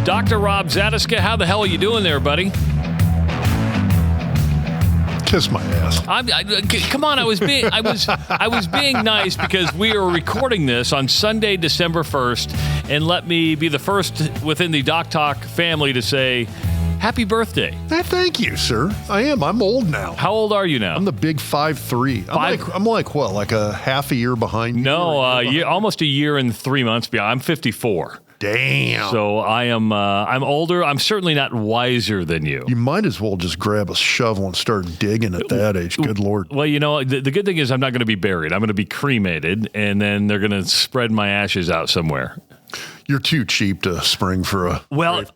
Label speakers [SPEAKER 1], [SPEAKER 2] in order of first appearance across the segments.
[SPEAKER 1] Dr. Rob Zatechka, how the hell are you doing there, buddy?
[SPEAKER 2] Kiss my ass.
[SPEAKER 1] Come on, I was being nice because we are recording this on Sunday, December 1st, and let me be the first within the Doc Talk family to say happy birthday.
[SPEAKER 2] Thank you, sir. I am. I'm old now.
[SPEAKER 1] How old are you now?
[SPEAKER 2] I'm the big 5'3". I'm like what? Like a half a year behind you?
[SPEAKER 1] No, almost a year and 3 months behind. I'm 54.
[SPEAKER 2] Damn.
[SPEAKER 1] So I'm older. I'm certainly not wiser than you.
[SPEAKER 2] You might as well just grab a shovel and start digging at that age. Good Lord.
[SPEAKER 1] Well, the good thing is I'm not going to be buried. I'm going to be cremated, and then they're going to spread my ashes out somewhere.
[SPEAKER 2] You're too cheap to spring for a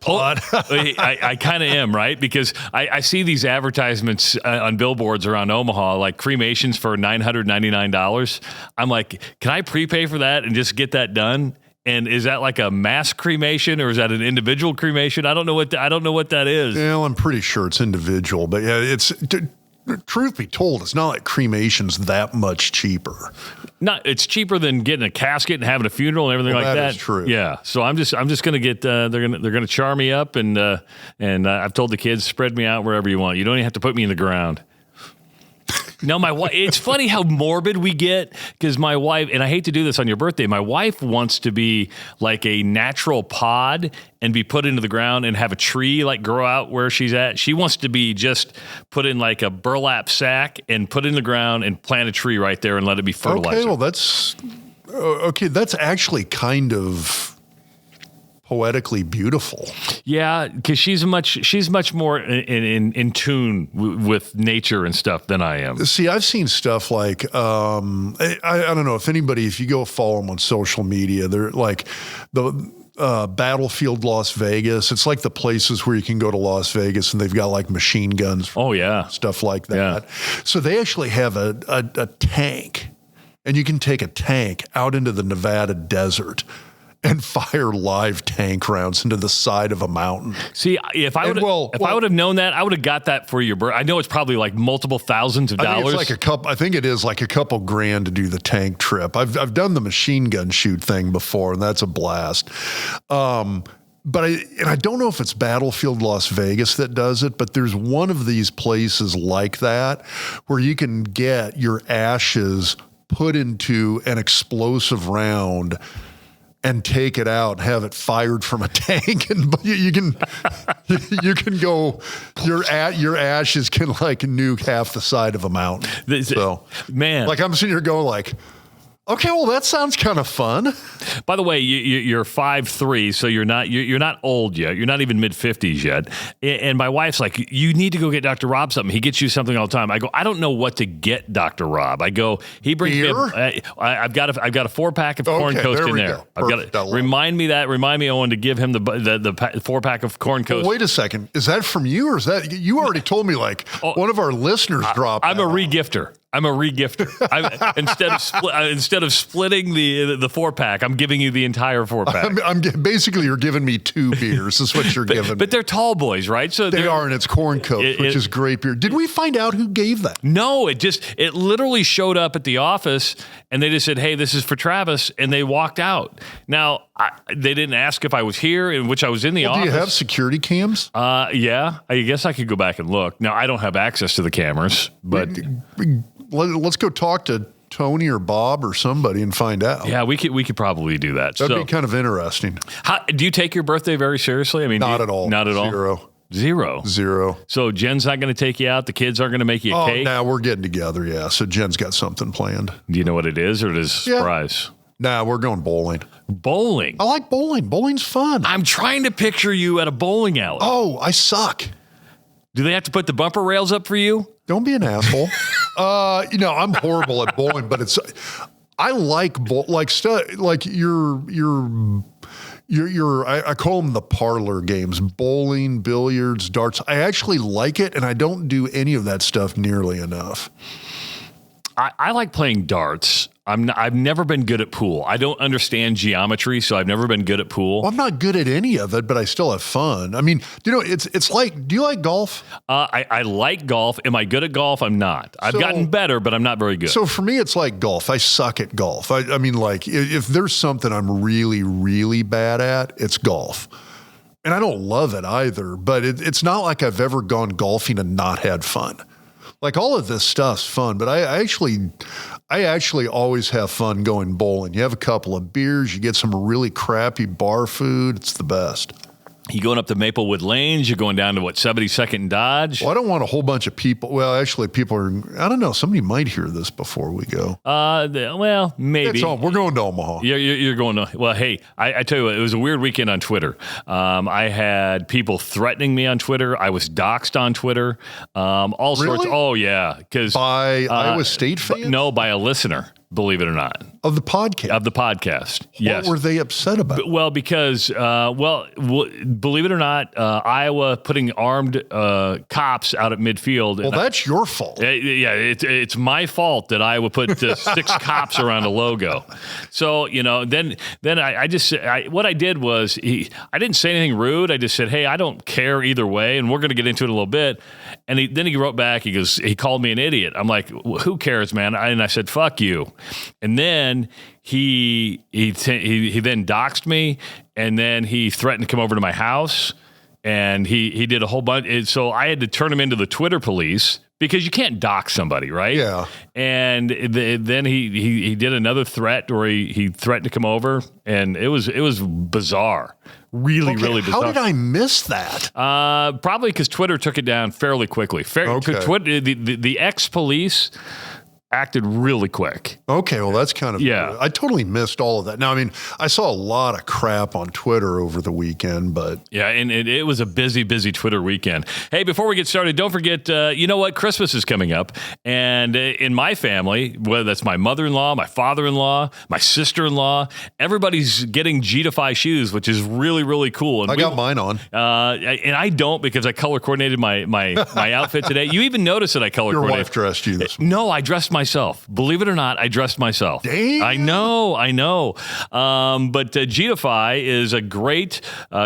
[SPEAKER 2] plot.
[SPEAKER 1] I kind of am, right? Because I see these advertisements on billboards around Omaha, like cremations for $999. I'm like, can I prepay for that and just get that done? And is that like a mass cremation or is that an individual cremation? I don't know what that is.
[SPEAKER 2] Yeah, well, I'm pretty sure it's individual, but yeah, truth be told, it's not like cremation's that much cheaper.
[SPEAKER 1] It's cheaper than getting a casket and having a funeral and everything like that.
[SPEAKER 2] That is true.
[SPEAKER 1] Yeah. So I'm just gonna get they're gonna char me up and I've told the kids, spread me out wherever you want. You don't even have to put me in the ground. No, my wife. It's funny how morbid we get because my wife, and I hate to do this on your birthday, my wife wants to be like a natural pod and be put into the ground and have a tree like grow out where she's at. She wants to be just put in like a burlap sack and put in the ground and plant a tree right there and let it be fertilizer.
[SPEAKER 2] Okay, well that's actually kind of poetically beautiful.
[SPEAKER 1] Yeah, because she's much more in tune with nature and stuff than I am.
[SPEAKER 2] See, I've seen stuff like I don't know if you go follow them on social media, they're like the Battlefield Las Vegas. It's like the places where you can go to Las Vegas and they've got like machine guns.
[SPEAKER 1] Oh yeah,
[SPEAKER 2] stuff like that.
[SPEAKER 1] Yeah.
[SPEAKER 2] So they actually have a tank, and you can take a tank out into the Nevada desert and fire live tank rounds into the side of a mountain.
[SPEAKER 1] See, if I would have known that, I would have got that for your birthday. I know it's probably like multiple thousands of dollars.
[SPEAKER 2] I think it is like a couple grand to do the tank trip. I've done the machine gun shoot thing before, and that's a blast. But I don't know if it's Battlefield Las Vegas that does it, but there's one of these places like that where you can get your ashes put into an explosive round and take it out, have it fired from a tank, and you can go. Your ashes can like nuke half the side of a mountain. So,
[SPEAKER 1] man,
[SPEAKER 2] like I'm sitting here going like, okay, well that sounds kind of fun.
[SPEAKER 1] By the way, you're 5'3", so you're not old yet. You're not even mid-50s yet. And my wife's like, you need to go get Dr. Rob something. He gets you something all the time. I go, I don't know what to get Dr. Rob. I go, he brings me. I've got a 4-pack of corn coast in there. I've got to remind me, Owen, to give him the 4-pack of corn coast.
[SPEAKER 2] Well, wait a second, is that from you or is that you already told me like one of our listeners dropped?
[SPEAKER 1] I'm a regifter. Instead of splitting the 4-pack, I'm giving you the entire 4-pack.
[SPEAKER 2] I'm basically you're giving me 2 beers. Is what you're giving me.
[SPEAKER 1] But they're tall boys, right? So
[SPEAKER 2] they are, and it's corn coast, which is great beer. Did we find out who gave that?
[SPEAKER 1] No, it literally showed up at the office, and they just said, "Hey, this is for Travis," and they walked out. Now they didn't ask if I was here, in which I was in the office.
[SPEAKER 2] Do you have security cams?
[SPEAKER 1] Yeah, I guess I could go back and look. Now I don't have access to the cameras, but.
[SPEAKER 2] Let's go talk to Tony or Bob or somebody and find out.
[SPEAKER 1] Yeah, we could probably do that.
[SPEAKER 2] That'd be kind of interesting.
[SPEAKER 1] Do you take your birthday very seriously? I mean,
[SPEAKER 2] not at all.
[SPEAKER 1] Not at all. Zero. So Jen's not going to take you out. The kids aren't going to make you a cake.
[SPEAKER 2] We're getting together. Yeah. So Jen's got something planned.
[SPEAKER 1] Do you know what it is, or it is a surprise?
[SPEAKER 2] Nah, we're going bowling.
[SPEAKER 1] Bowling.
[SPEAKER 2] I like bowling. Bowling's fun.
[SPEAKER 1] I'm trying to picture you at a bowling alley.
[SPEAKER 2] Oh, I suck.
[SPEAKER 1] Do they have to put the bumper rails up for you?
[SPEAKER 2] Don't be an asshole. I'm horrible at bowling, but I like I call them the parlor games, bowling, billiards, darts. I actually like it, and I don't do any of that stuff nearly enough.
[SPEAKER 1] I like playing darts. I've never been good at pool. I don't understand geometry, so I've never been good at pool.
[SPEAKER 2] Well, I'm not good at any of it, but I still have fun. I mean, it's like, do you like golf?
[SPEAKER 1] I like golf. Am I good at golf? I'm not. I've gotten better, but I'm not very good.
[SPEAKER 2] So for me, it's like golf. I suck at golf. I mean, like if there's something I'm really, really bad at, it's golf. And I don't love it either, but it's not like I've ever gone golfing and not had fun. Like all of this stuff's fun, but I actually always have fun going bowling. You have a couple of beers, you get some really crappy bar food. It's the best.
[SPEAKER 1] You going up the Maplewood Lanes? You're going down to 72nd and Dodge?
[SPEAKER 2] Well, I don't want a whole bunch of people. Well, actually, people are. I don't know. Somebody might hear this before we go.
[SPEAKER 1] Well, maybe.
[SPEAKER 2] We're going to Omaha.
[SPEAKER 1] You're going to. Well, hey, I tell you what. It was a weird weekend on Twitter. I had people threatening me on Twitter. I was doxxed on Twitter. All sorts. Oh yeah, because
[SPEAKER 2] by Iowa State fans.
[SPEAKER 1] No, by a listener. Believe it or not.
[SPEAKER 2] Of the podcast.
[SPEAKER 1] Yes.
[SPEAKER 2] What were they upset about?
[SPEAKER 1] Well, because, believe it or not, Iowa putting armed cops out at midfield.
[SPEAKER 2] Well, that's your fault.
[SPEAKER 1] Yeah, it's my fault that Iowa put 6 cops around a logo. So, then what I did was I didn't say anything rude. I just said, hey, I don't care either way, and we're going to get into it a little bit. And then he wrote back, he called me an idiot. I'm like, who cares, man? And I said, fuck you. And then he then doxed me, and then he threatened to come over to my house, and he did a whole bunch. So I had to turn him into the Twitter police because you can't dox somebody, right?
[SPEAKER 2] Yeah.
[SPEAKER 1] And then he did another threat where he threatened to come over, and it was bizarre. Really bizarre.
[SPEAKER 2] How did I miss that?
[SPEAKER 1] Probably because Twitter took it down fairly quickly. Twitter, the ex-police acted really quick.
[SPEAKER 2] Okay, well, that's kind of...
[SPEAKER 1] Yeah.
[SPEAKER 2] I totally missed all of that. Now, I mean, I saw a lot of crap on Twitter over the weekend, but...
[SPEAKER 1] Yeah, and it was a busy Twitter weekend. Hey, before we get started, don't forget, you know what? Christmas is coming up, and in my family, whether that's my mother-in-law, my father-in-law, my sister-in-law, everybody's getting G-Defy shoes, which is really, really cool. And
[SPEAKER 2] I got mine on.
[SPEAKER 1] And I don't because I color coordinated my outfit today. You even noticed that I color coordinated.
[SPEAKER 2] Your wife dressed you this week.
[SPEAKER 1] No, I dressed myself. Believe it or not, I dressed myself.
[SPEAKER 2] Damn.
[SPEAKER 1] I know. But G-Defy is a great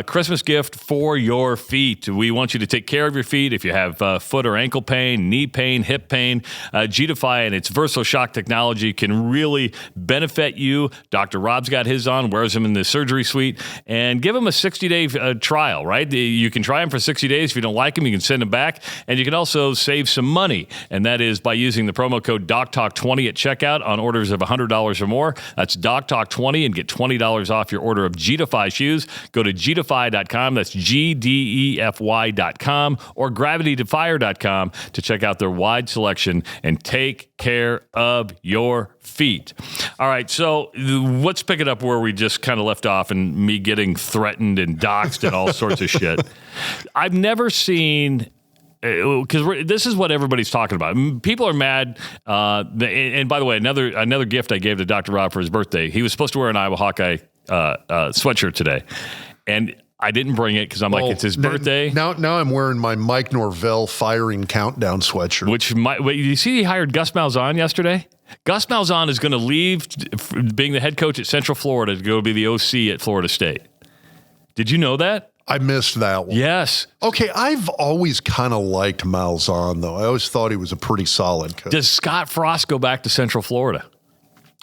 [SPEAKER 1] Christmas gift for your feet. We want you to take care of your feet. If you have foot or ankle pain, knee pain, hip pain, G-Defy and its versatile shock technology can really benefit you. Dr. Rob's got his on, wears them in the surgery suite, and give them a 60-day trial, right? You can try them for 60 days. If you don't like them, you can send them back, and you can also save some money, and that is by using the promo code DocTalk20 at checkout on orders of $100 or more. That's DocTalk20 and get $20 off your order of G-Defy shoes. Go to gdefy.com. That's GDEFY.com or gravitydefier.com to check out their wide selection and take care of your feet. All right, so let's pick it up where we just kind of left off and me getting threatened and doxxed and all sorts of shit. I've never seen... Because this is what everybody's talking about. People are mad. And by the way, another gift I gave to Dr. Rob for his birthday. He was supposed to wear an Iowa Hawkeye sweatshirt today, and I didn't bring it because I'm like, it's his birthday.
[SPEAKER 2] Now I'm wearing my Mike Norvell firing countdown sweatshirt.
[SPEAKER 1] Wait, you see he hired Gus Malzahn yesterday? Gus Malzahn is going to leave being the head coach at Central Florida to go be the OC at Florida State. Did you know that?
[SPEAKER 2] I missed that one.
[SPEAKER 1] Yes.
[SPEAKER 2] Okay, I've always kind of liked Malzahn, though. I always thought he was a pretty solid coach.
[SPEAKER 1] Does Scott Frost go back to Central Florida?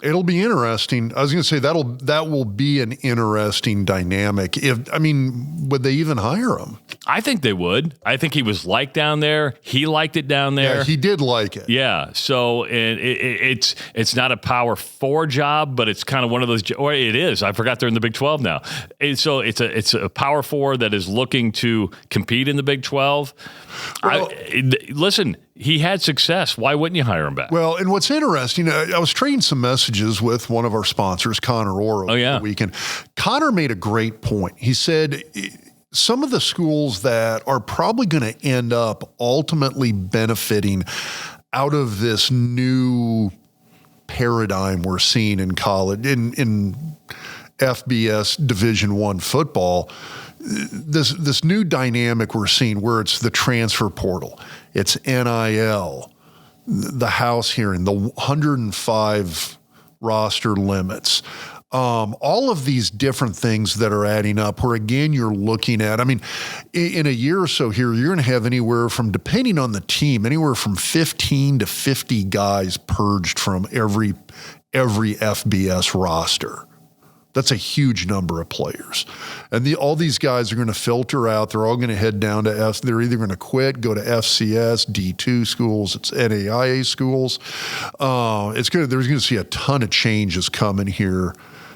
[SPEAKER 2] It'll be interesting. I was going to say that will be an interesting dynamic. Would they even hire him?
[SPEAKER 1] I think they would. I think he was liked down there. He liked it down there.
[SPEAKER 2] Yeah, he did like it.
[SPEAKER 1] Yeah. So it's not a Power 4 job, but it's kind of one of those. Or it is. I forgot they're in the Big 12 now. So it's a Power 4 that is looking to compete in the Big 12. Well, listen. He had success. Why wouldn't you hire him back?
[SPEAKER 2] Well, and what's interesting, I was trading some messages with one of our sponsors, Connor Oro, over the weekend. Connor made a great point. He said some of the schools that are probably going to end up ultimately benefiting out of this new paradigm we're seeing in college, in FBS Division I football, this new dynamic we're seeing where it's the transfer portal, it's NIL, the house hearing, the 105 roster limits, all of these different things that are adding up where, again, you're looking at, in a year or so here, you're going to have anywhere from, depending on the team, anywhere from 15 to 50 guys purged from every FBS roster. That's a huge number of players. And all these guys are going to filter out. They're all going to head down to they're either going to quit, go to FCS, D2 schools, it's NAIA schools. There's going to see a ton of changes coming here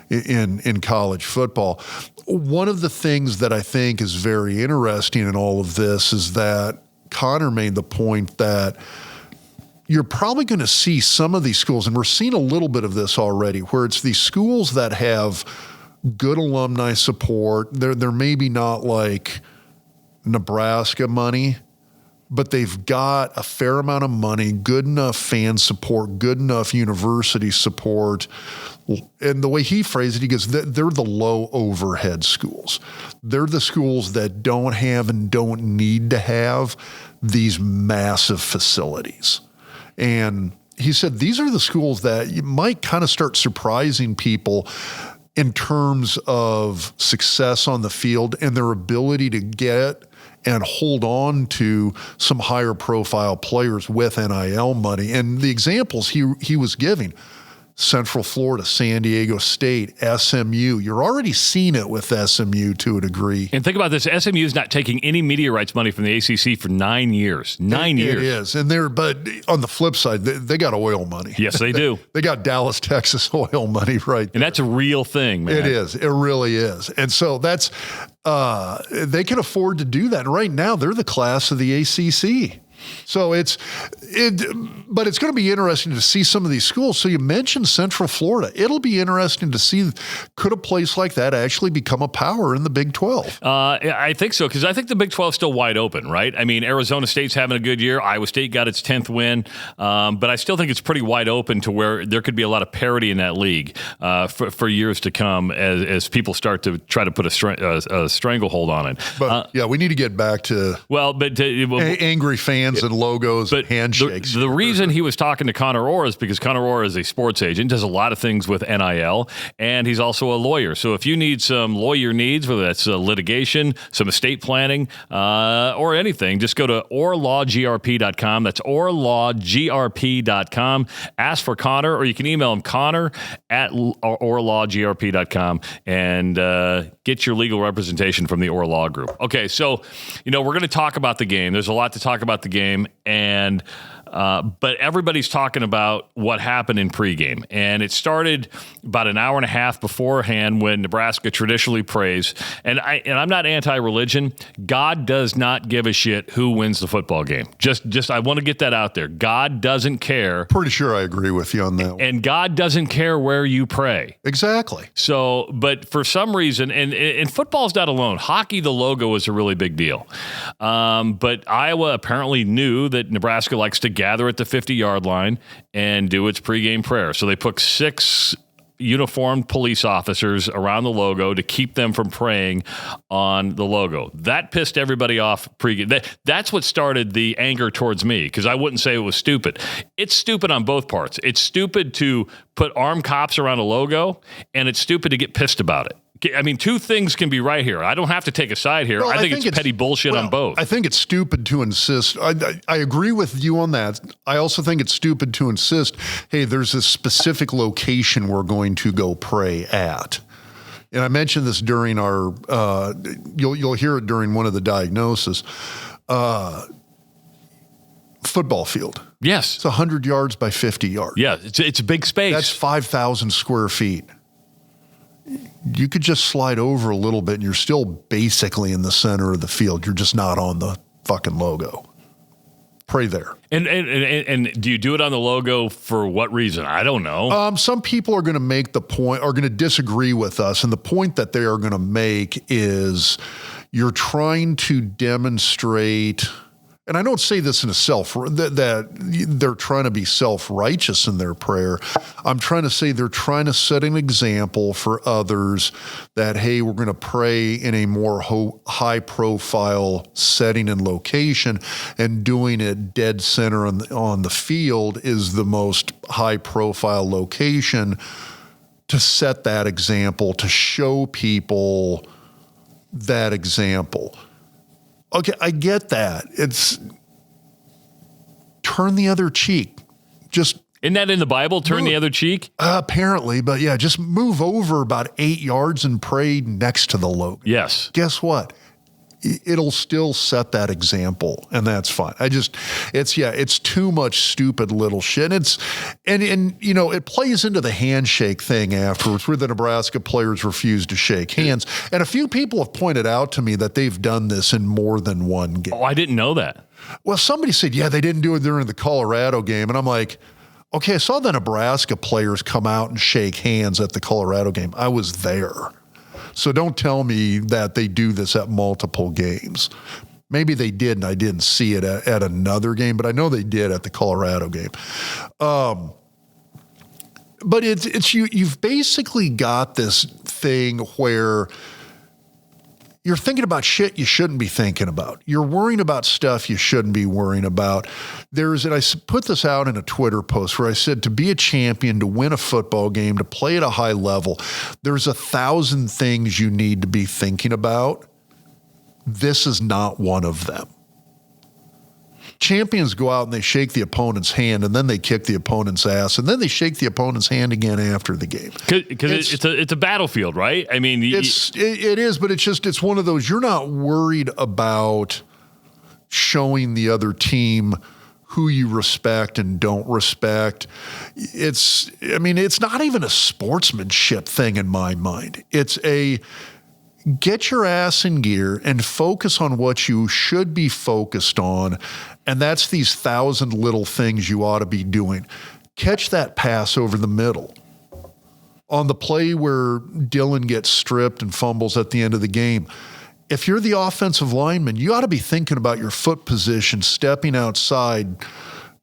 [SPEAKER 2] in college football. One of the things that I think is very interesting in all of this is that Connor made the point that you're probably going to see some of these schools, and we're seeing a little bit of this already, where it's these schools that have good alumni support. They're maybe not like Nebraska money, but they've got a fair amount of money, good enough fan support, good enough university support. And the way he phrased it, he goes, they're the low overhead schools. They're the schools that don't have and don't need to have these massive facilities. And he said, these are the schools that you might kind of start surprising people in terms of success on the field and their ability to get and hold on to some higher profile players with NIL money. And the examples he was giving, Central Florida, San Diego State, SMU. You're already seeing it with SMU to a degree.
[SPEAKER 1] And think about this. SMU is not taking any media rights money from the ACC for 9 years. 9 years.
[SPEAKER 2] It is. And but on the flip side, they got oil money.
[SPEAKER 1] Yes, they do.
[SPEAKER 2] They got Dallas, Texas oil money right there.
[SPEAKER 1] And that's a real thing, man.
[SPEAKER 2] It is. It really is. And so that's, they can afford to do that. And right now, they're the class of the ACC. So but it's going to be interesting to see some of these schools. So you mentioned Central Florida. It'll be interesting to see, could a place like that actually become a power in the Big 12?
[SPEAKER 1] I think so, because I think the Big 12 is still wide open, right? I mean, Arizona State's having a good year. Iowa State got its 10th win. But I still think it's pretty wide open to where there could be a lot of parity in that league for years to come as people start to try to put a stranglehold on it.
[SPEAKER 2] But we need to get back to angry fans and logos and handshakes.
[SPEAKER 1] The reason he was talking to Connor Orr is because Connor Orr is a sports agent, does a lot of things with NIL, and he's also a lawyer. So if you need some lawyer needs, whether that's litigation, some estate planning, or anything, just go to orlawgrp.com. That's orlawgrp.com. Ask for Connor, or you can email him, connor@orlawgrp.com, and get your legal representation from the Orr Law Group. Okay, so, we're going to talk about the game. There's a lot to talk about the game, and but everybody's talking about what happened in pregame, and it started about an hour and a half beforehand when Nebraska traditionally prays. And I'm not anti-religion. God does not give a shit who wins the football game. Just I want to get that out there. God doesn't care.
[SPEAKER 2] Pretty sure I agree with you on that one.
[SPEAKER 1] And God doesn't care where you pray.
[SPEAKER 2] Exactly.
[SPEAKER 1] So, but for some reason, and football's not alone. Hockey, the logo is a really big deal. But Iowa apparently knew that Nebraska likes to gather at the 50-yard line and do its pregame prayer. So they put 6 uniformed police officers around the logo to keep them from praying on the logo. That pissed everybody off pregame. That's what started the anger towards me, because I wouldn't say it was stupid. It's stupid on both parts. It's stupid to put armed cops around a logo, and it's stupid to get pissed about it. I mean, two things can be right here. I don't have to take a side here. I think it's petty bullshit on both.
[SPEAKER 2] I think it's stupid to insist. I agree with you on that. I also think it's stupid to insist, hey, there's a specific location we're going to go pray at. And I mentioned this during our, you'll hear it during one of the diagnoses, football field.
[SPEAKER 1] Yes.
[SPEAKER 2] It's 100 yards by 50 yards.
[SPEAKER 1] Yeah, it's a big space.
[SPEAKER 2] That's 5,000 square feet. You could just slide over a little bit and you're still basically in the center of the field. You're just not on the fucking logo. Pray there.
[SPEAKER 1] And do you do it on the logo for what reason? I don't know.
[SPEAKER 2] Some people are going to make the point, are going to disagree with us. And the point that they are going to make is you're trying to demonstrate, and I don't say this in that they're trying to be self-righteous in their prayer. I'm trying to say they're trying to set an example for others that, hey, we're going to pray in a more high-profile setting and location, and doing it dead center on the field is the most high-profile location, to set that example, to show people that example. Okay, I get that. It's turn the other cheek. Just
[SPEAKER 1] Isn't that in the Bible? Turn the other cheek?
[SPEAKER 2] Apparently, but yeah, just move over about 8 yards and pray next to the logo.
[SPEAKER 1] Yes.
[SPEAKER 2] Guess what? It'll still set that example, and that's fine. It's too much stupid little shit. And you know, it plays into the handshake thing afterwards, where the Nebraska players refuse to shake hands. And a few people have pointed out to me that they've done this in more than one game.
[SPEAKER 1] Oh, I didn't know that.
[SPEAKER 2] Well, somebody said, yeah, they didn't do it during the Colorado game, and I'm like, okay, I saw the Nebraska players come out and shake hands at the Colorado game. I was there. So don't tell me that they do this at multiple games. Maybe they did and I didn't see it at another game, but I know they did at the Colorado game. But you've basically got this thing where you're thinking about shit you shouldn't be thinking about. You're worrying about stuff you shouldn't be worrying about. And I put this out in a Twitter post where I said, to be a champion, to win a football game, to play at a high level, there's 1,000 things you need to be thinking about. This is not one of them. Champions go out and they shake the opponent's hand, and then they kick the opponent's ass, and then they shake the opponent's hand again after the game.
[SPEAKER 1] Because it's a battlefield, right? I mean,
[SPEAKER 2] it is, but it's one of those, you're not worried about showing the other team who you respect and don't respect. It's not even a sportsmanship thing in my mind. It's get your ass in gear and focus on what you should be focused on. And that's these 1,000 little things you ought to be doing. Catch that pass over the middle. On the play where Dylan gets stripped and fumbles at the end of the game, if you're the offensive lineman, you ought to be thinking about your foot position, stepping outside,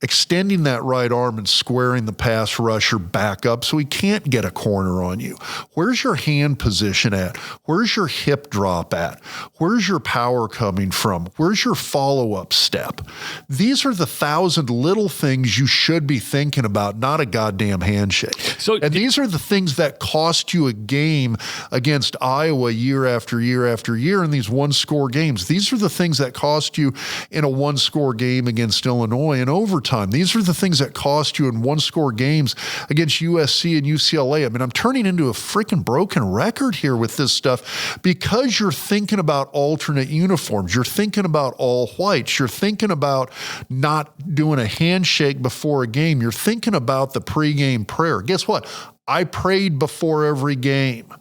[SPEAKER 2] extending that right arm and squaring the pass rusher back up so he can't get a corner on you. Where's your hand position at? Where's your hip drop at? Where's your power coming from? Where's your follow-up step? These are the 1,000 little things you should be thinking about, not a goddamn handshake. And these are the things that cost you a game against Iowa year after year after year in these one-score games. These are the things that cost you in a one-score game against Illinois in overtime. These are the things that cost you in one-score games against USC and UCLA. I mean, I'm turning into a freaking broken record here with this stuff because you're thinking about alternate uniforms. You're thinking about all whites. You're thinking about not doing a handshake before a game. You're thinking about the pregame prayer. Guess what? I prayed before every game.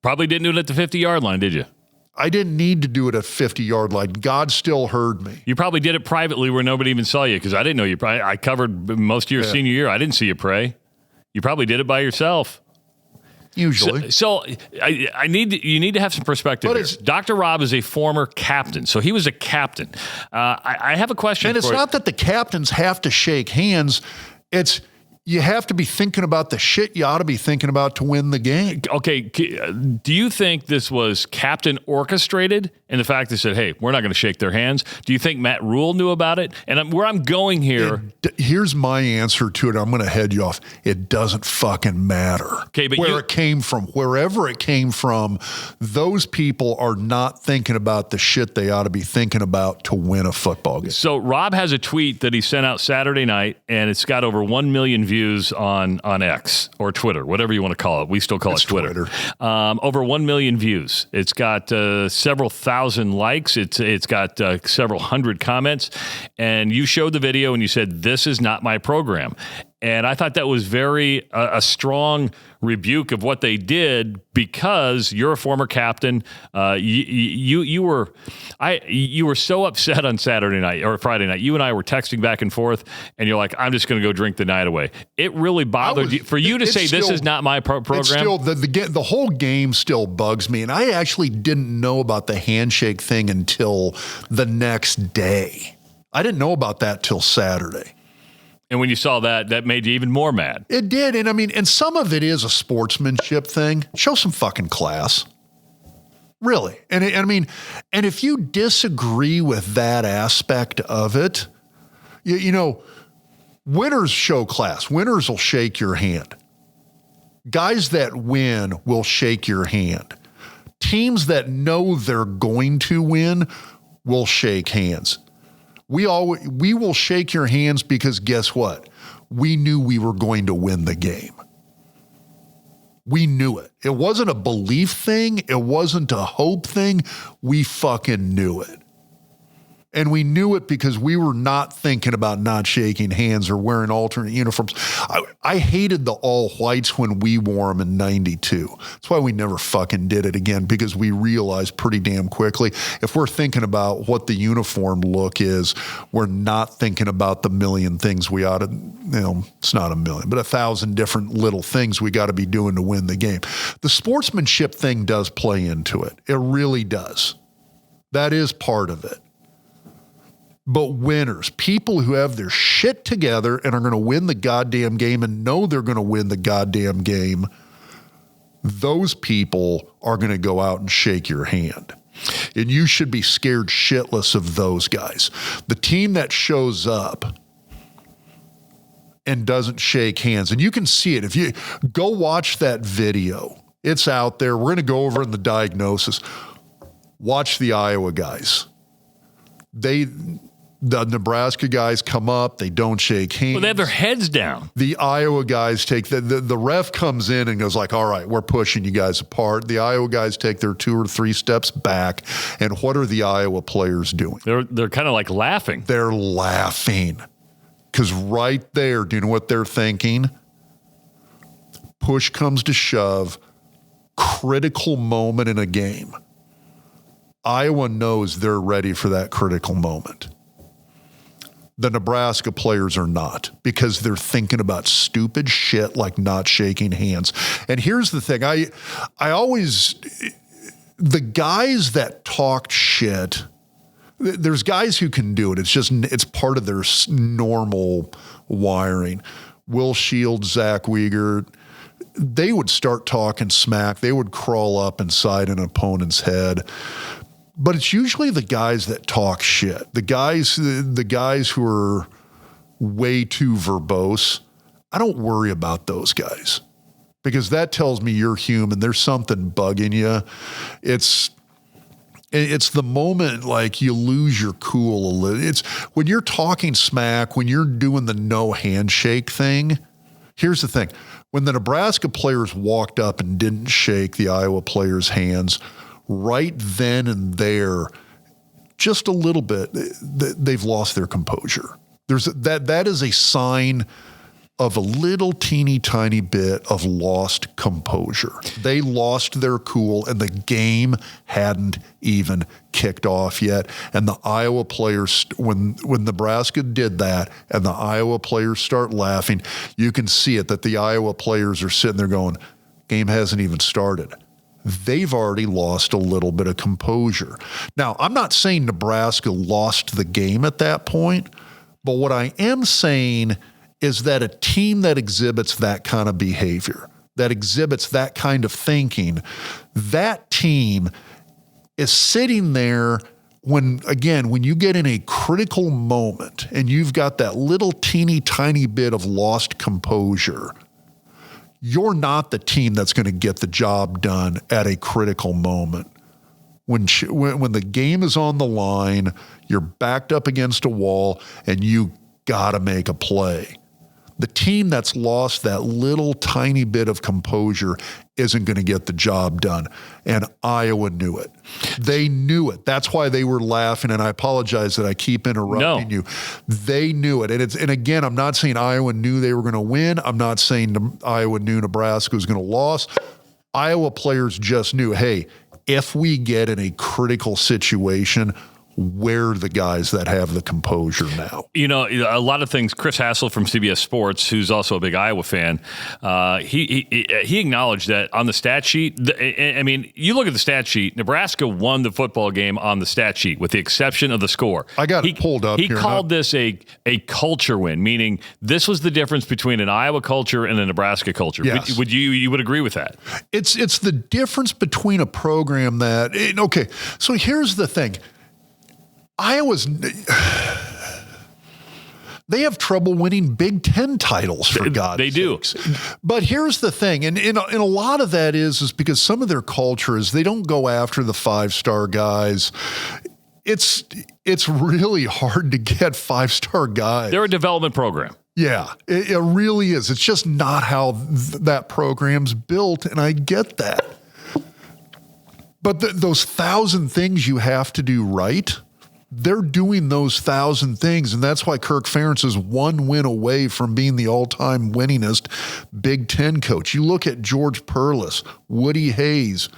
[SPEAKER 1] Probably didn't do it at the 50-yard line, did you?
[SPEAKER 2] I didn't need to do it at 50-yard line. God still heard me.
[SPEAKER 1] You probably did it privately where nobody even saw you, because I didn't know you pray. I covered most of your senior year. I didn't see you pray. You probably did it by yourself.
[SPEAKER 2] Usually.
[SPEAKER 1] So you need to have some perspective here. Dr. Rob is a former captain, so he was a captain. I have a question
[SPEAKER 2] for you. And it's not that the captains have to shake hands. It's you have to be thinking about the shit you ought to be thinking about to win the game.
[SPEAKER 1] Okay, do you think this was captain orchestrated in the fact that said, hey, we're not going to shake their hands? Do you think Matt Rule knew about it? And where I'm going here...
[SPEAKER 2] Here's my answer to it. I'm going to head you off. It doesn't fucking matter.
[SPEAKER 1] Okay, but
[SPEAKER 2] it came from, wherever it came from, those people are not thinking about the shit they ought to be thinking about to win a football game.
[SPEAKER 1] So Rob has a tweet that he sent out Saturday night, and it's got over 1 million views on X or Twitter, whatever you want to call it. We still call it Twitter. Over 1 million views. It's got several thousand likes. It's got several hundred comments. And you showed the video and you said, this is not my program. And I thought that was very a strong rebuke of what they did, because you're a former captain. You were so upset on Saturday night or Friday night. You and I were texting back and forth, and you're like, "I'm just going to go drink the night away." It really bothered you for you to say this is not my program.
[SPEAKER 2] Still, the whole game still bugs me, and I actually didn't know about the handshake thing until the next day. I didn't know about that till Saturday.
[SPEAKER 1] And when you saw that, that made you even more mad.
[SPEAKER 2] It did. And I mean, and some of it is a sportsmanship thing. Show some fucking class. Really. And if you disagree with that aspect of it, you know, winners show class. Winners will shake your hand. Guys that win will shake your hand. Teams that know they're going to win will shake hands. We will shake your hands because guess what? we knew we were going to win the game. We knew it. It wasn't a belief thing. It wasn't a hope thing. We fucking knew it. And we knew it because we were not thinking about not shaking hands or wearing alternate uniforms. I hated the all whites when we wore them in 92. That's why we never fucking did it again, because we realized pretty damn quickly, if we're thinking about what the uniform look is, we're not thinking about the million things we ought to, it's not a million, but 1,000 different little things we got to be doing to win the game. The sportsmanship thing does play into it. It really does. That is part of it. But winners, people who have their shit together and are going to win the goddamn game and know they're going to win the goddamn game, those people are going to go out and shake your hand. And you should be scared shitless of those guys. The team that shows up and doesn't shake hands, and you can see it. If you go watch that video, it's out there. We're going to go over in the diagnosis. Watch the Iowa guys. The Nebraska guys come up, they don't shake hands.
[SPEAKER 1] Well, they have their heads down.
[SPEAKER 2] The Iowa guys take the ref comes in and goes like, all right, we're pushing you guys apart. The Iowa guys take their 2 or 3 steps back. And what are the Iowa players doing?
[SPEAKER 1] They're kind of like laughing.
[SPEAKER 2] They're laughing. Because right there, do you know what they're thinking? Push comes to shove, critical moment in a game. Iowa knows they're ready for that critical moment. The Nebraska players are not, because they're thinking about stupid shit like not shaking hands. And here's the thing. I always, the guys that talked shit, there's guys who can do it. It's part of their normal wiring. Will Shields, Zach Wiegert, they would start talking smack. They would crawl up inside an opponent's head. But it's usually the guys that talk shit. The guys who are way too verbose. I don't worry about those guys, because that tells me you're human. There's something bugging you. It's the moment like you lose your cool a little. It's when you're talking smack, when you're doing the no handshake thing. Here's the thing. When the Nebraska players walked up and didn't shake the Iowa players' hands, right then and there, just a little bit, they've lost their composure. That is a sign of a little teeny tiny bit of lost composure. They lost their cool, and the game hadn't even kicked off yet. And the Iowa players, when Nebraska did that and the Iowa players start laughing, you can see it, that the Iowa players are sitting there going, game hasn't even started. They've already lost a little bit of composure. Now, I'm not saying Nebraska lost the game at that point, but what I am saying is that a team that exhibits that kind of behavior, that exhibits that kind of thinking, that team is sitting there when you get in a critical moment and you've got that little teeny tiny bit of lost composure, you're not the team that's going to get the job done at a critical moment. When the game is on the line, you're backed up against a wall and you got to make a play. The team that's lost that little tiny bit of composure isn't going to get the job done. And Iowa knew it. They knew it. That's why they were laughing. And I apologize that I keep interrupting you. They knew it. And again, I'm not saying Iowa knew they were going to win. I'm not saying Iowa knew Nebraska was going to lose. Iowa players just knew, hey, if we get in a critical situation, we're the guys that have the composure now.
[SPEAKER 1] You know, a lot of things. Chris Hassel from CBS Sports, who's also a big Iowa fan, he acknowledged that on the stat sheet. I mean, you look at the stat sheet. Nebraska won the football game on the stat sheet, with the exception of the score.
[SPEAKER 2] I got it pulled up.
[SPEAKER 1] He called this a culture win, meaning this was the difference between an Iowa culture and a Nebraska culture.
[SPEAKER 2] Yes.
[SPEAKER 1] Would you would agree with that?
[SPEAKER 2] It's the difference between a program that okay. So here's the thing. They have trouble winning Big Ten titles, for God's
[SPEAKER 1] sakes. They do.
[SPEAKER 2] But here's the thing, and a lot of that is because some of their culture is they don't go after the 5-star guys. It's really hard to get 5-star guys.
[SPEAKER 1] They're a development program.
[SPEAKER 2] Yeah, it really is. It's just not how that program's built, and I get that. But those 1,000 things you have to do right, they're doing those 1,000 things, and that's why Kirk Ferentz is one win away from being the all-time winningest Big Ten coach. You look at George Perlis, Woody Hayes,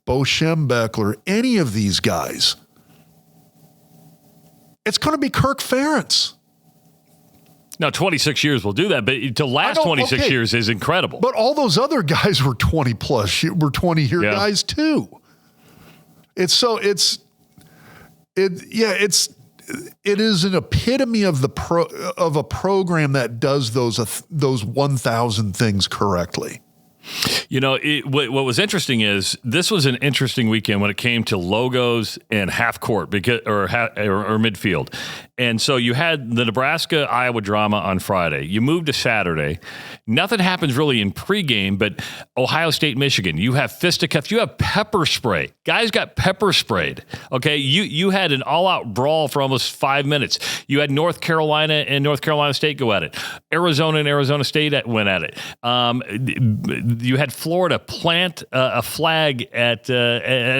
[SPEAKER 2] Bo Schembechler, any of these guys. It's going to be Kirk Ferentz.
[SPEAKER 1] Now, 26 years will do that, but to last 26 years is incredible.
[SPEAKER 2] But all those other guys were 20-year guys too. It is an epitome of a program that does those 1,000 things correctly.
[SPEAKER 1] You know, what was interesting is this was an interesting weekend when it came to logos and half court or midfield. And so you had the Nebraska-Iowa drama on Friday. You moved to Saturday. Nothing happens really in pregame, but Ohio State, Michigan, you have fisticuffs, you have pepper spray. Guys got pepper sprayed. Okay, you had an all-out brawl for almost 5 minutes. You had North Carolina and North Carolina State go at it. Arizona and Arizona State went at it. You had Florida plant a flag at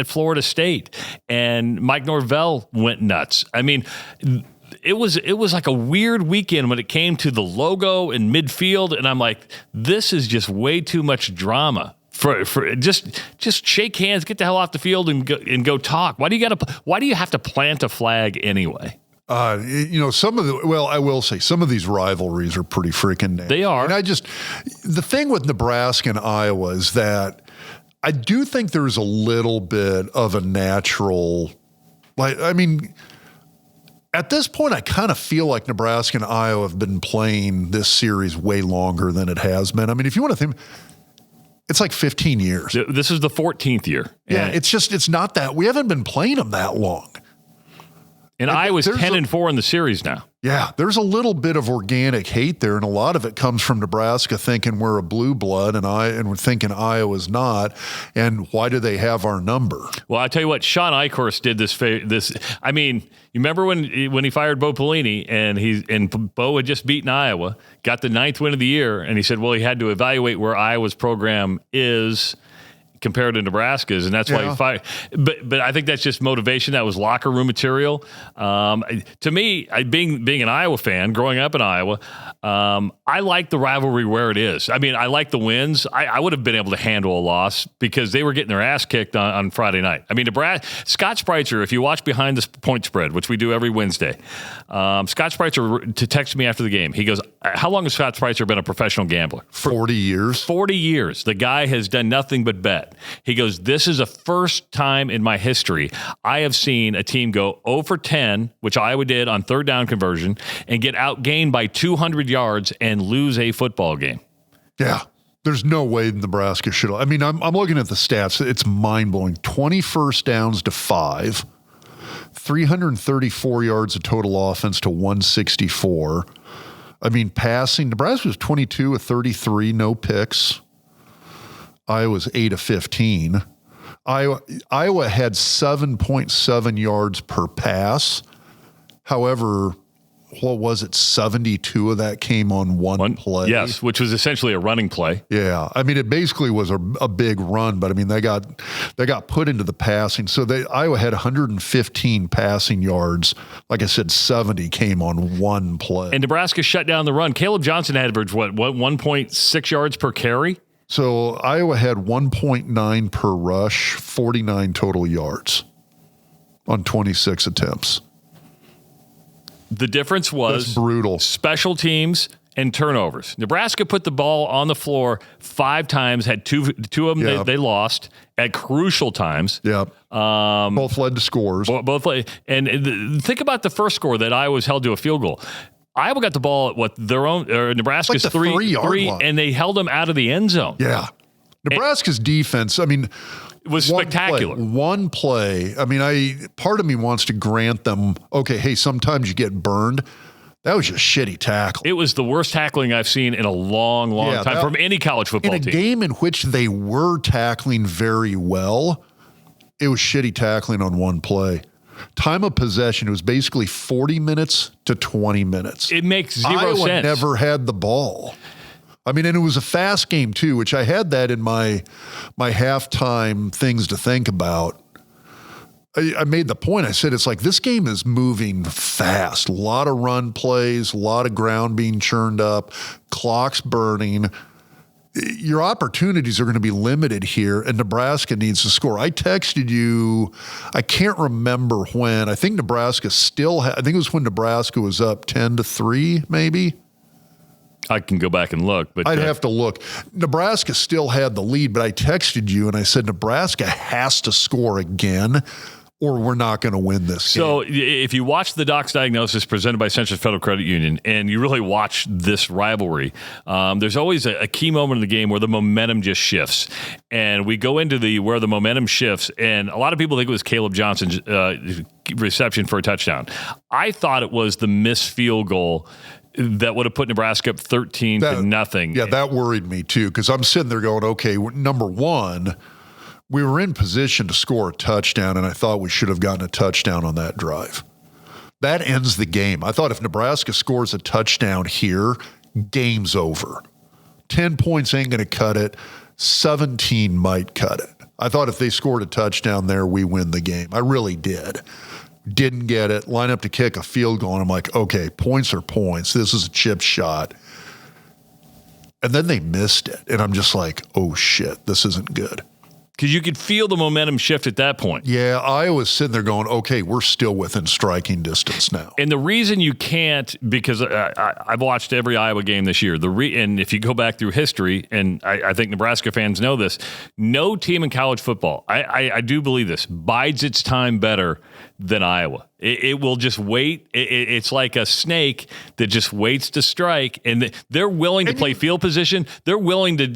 [SPEAKER 1] Florida State, and Mike Norvell went nuts. I mean, it was like a weird weekend when it came to the logo and midfield, and I'm like, this is just way too much drama. For just shake hands, get the hell off the field, and go talk. Why do you have to plant a flag anyway?
[SPEAKER 2] I will say some of these rivalries are pretty freaking nasty.
[SPEAKER 1] They are.
[SPEAKER 2] And the thing with Nebraska and Iowa is that I do think there's a little bit of a natural, at this point, I kind of feel like Nebraska and Iowa have been playing this series way longer than it has been. I mean, if you want to think, it's like 15 years.
[SPEAKER 1] This is the 14th year.
[SPEAKER 2] Yeah, it's not that. We haven't been playing them that long.
[SPEAKER 1] And Iowa's 10-4 in the series now.
[SPEAKER 2] Yeah, there's a little bit of organic hate there, and a lot of it comes from Nebraska thinking we're a blue blood, and we're thinking Iowa's not. And why do they have our number?
[SPEAKER 1] Well, I tell you what, Sean Eichhorst did this. I mean, you remember when he fired Bo Pelini, and Bo had just beaten Iowa, got the 9th win of the year, and he said, well, he had to evaluate where Iowa's program is compared to Nebraska's, and that's why he fired. But I think that's just motivation. That was locker room material. To me, being an Iowa fan, growing up in Iowa, I like the rivalry where it is. I mean, I like the wins. I would have been able to handle a loss because they were getting their ass kicked on Friday night. I mean, Scott Spreitzer, if you watch Behind the Point Spread, which we do every Wednesday, Scott Spreitzer texted me after the game. He goes, how long has Scott Spreitzer been a professional gambler?
[SPEAKER 2] 40 years.
[SPEAKER 1] 40 years. The guy has done nothing but bet. He goes, this is the first time in my history I have seen a team go 0 for 10, which Iowa did on third down conversion, and get outgained by 200 yards and lose a football game.
[SPEAKER 2] Yeah. There's no way Nebraska should. I mean, I'm looking at the stats. It's mind-blowing. 20 first downs to 5, 334 yards of total offense to 164. I mean, passing, Nebraska was 22 of 33, no picks. Iowa's 8 of 15. Iowa had 7.7 yards per pass. However, what was it? 72 of that came on one play.
[SPEAKER 1] Yes, which was essentially a running play.
[SPEAKER 2] Yeah, I mean, it basically was a big run, but I mean, they got put into the passing. So Iowa had 115 passing yards. Like I said, 70 came on one play.
[SPEAKER 1] And Nebraska shut down the run. Caleb Johnson averaged what 1.6 yards per carry?
[SPEAKER 2] So Iowa had 1.9 per rush, 49 total yards on 26 attempts.
[SPEAKER 1] The difference was
[SPEAKER 2] That's brutal.
[SPEAKER 1] Special teams and turnovers. Nebraska put the ball on the floor 5 times, had two of them they lost at crucial times.
[SPEAKER 2] Yeah. Both led to scores.
[SPEAKER 1] Both and think about the first score that Iowa was held to a field goal. Iowa got the ball at their own Nebraska's
[SPEAKER 2] like the 3-yard line.
[SPEAKER 1] and they held them out of the end zone.
[SPEAKER 2] Yeah. Nebraska's defense, I mean,
[SPEAKER 1] it was spectacular.
[SPEAKER 2] One play. I mean, part of me wants to grant them, okay, hey, sometimes you get burned. That was just shitty tackle.
[SPEAKER 1] It was the worst tackling I've seen in a long time from any college football team.
[SPEAKER 2] In a game in which they were tackling very well, it was shitty tackling on one play. Time of possession, it was basically 40 minutes to 20 minutes.
[SPEAKER 1] It makes zero
[SPEAKER 2] Iowa
[SPEAKER 1] sense.
[SPEAKER 2] never had the ball. I mean, and it was a fast game too, which I had that in my halftime things to think about. I made the point. I said, it's like this game is moving fast. A lot of run plays, a lot of ground being churned up, clock's burning. Your opportunities are going to be limited here, and Nebraska needs to score. I texted you, I can't remember when. I think Nebraska still I think it was when Nebraska was up 10-3, maybe.
[SPEAKER 1] I can go back and look, but
[SPEAKER 2] I'd have to look. Nebraska still had the lead, but I texted you and I said Nebraska has to score again, or we're not going to win this game.
[SPEAKER 1] So if you watch the Doc's diagnosis presented by Central Federal Credit Union and you really watch this rivalry, there's always a key moment in the game where the momentum just shifts. And we go into where the momentum shifts, and a lot of people think it was Caleb Johnson's reception for a touchdown. I thought it was the missed field goal that would have put Nebraska up 13-0.
[SPEAKER 2] Yeah, that worried me too, because I'm sitting there going, okay, number one, we were in position to score a touchdown, and I thought we should have gotten a touchdown on that drive. That ends the game. I thought if Nebraska scores a touchdown here, game's over. 10 points ain't going to cut it. 17 might cut it. I thought if they scored a touchdown there, we win the game. I really did. Didn't get it. Line up to kick a field goal, and I'm like, okay, points are points. This is a chip shot. And then they missed it, and I'm just like, oh, shit, this isn't good.
[SPEAKER 1] Because you could feel the momentum shift at that point.
[SPEAKER 2] Yeah, Iowa's sitting there going, okay, we're still within striking distance now.
[SPEAKER 1] And the reason you can't, because I've watched every Iowa game this year, and if you go back through history, and I think Nebraska fans know this, no team in college football, I do believe this, bides its time better than Iowa. It will just wait. It's like a snake that just waits to strike, and they're willing to play field position. They're willing to.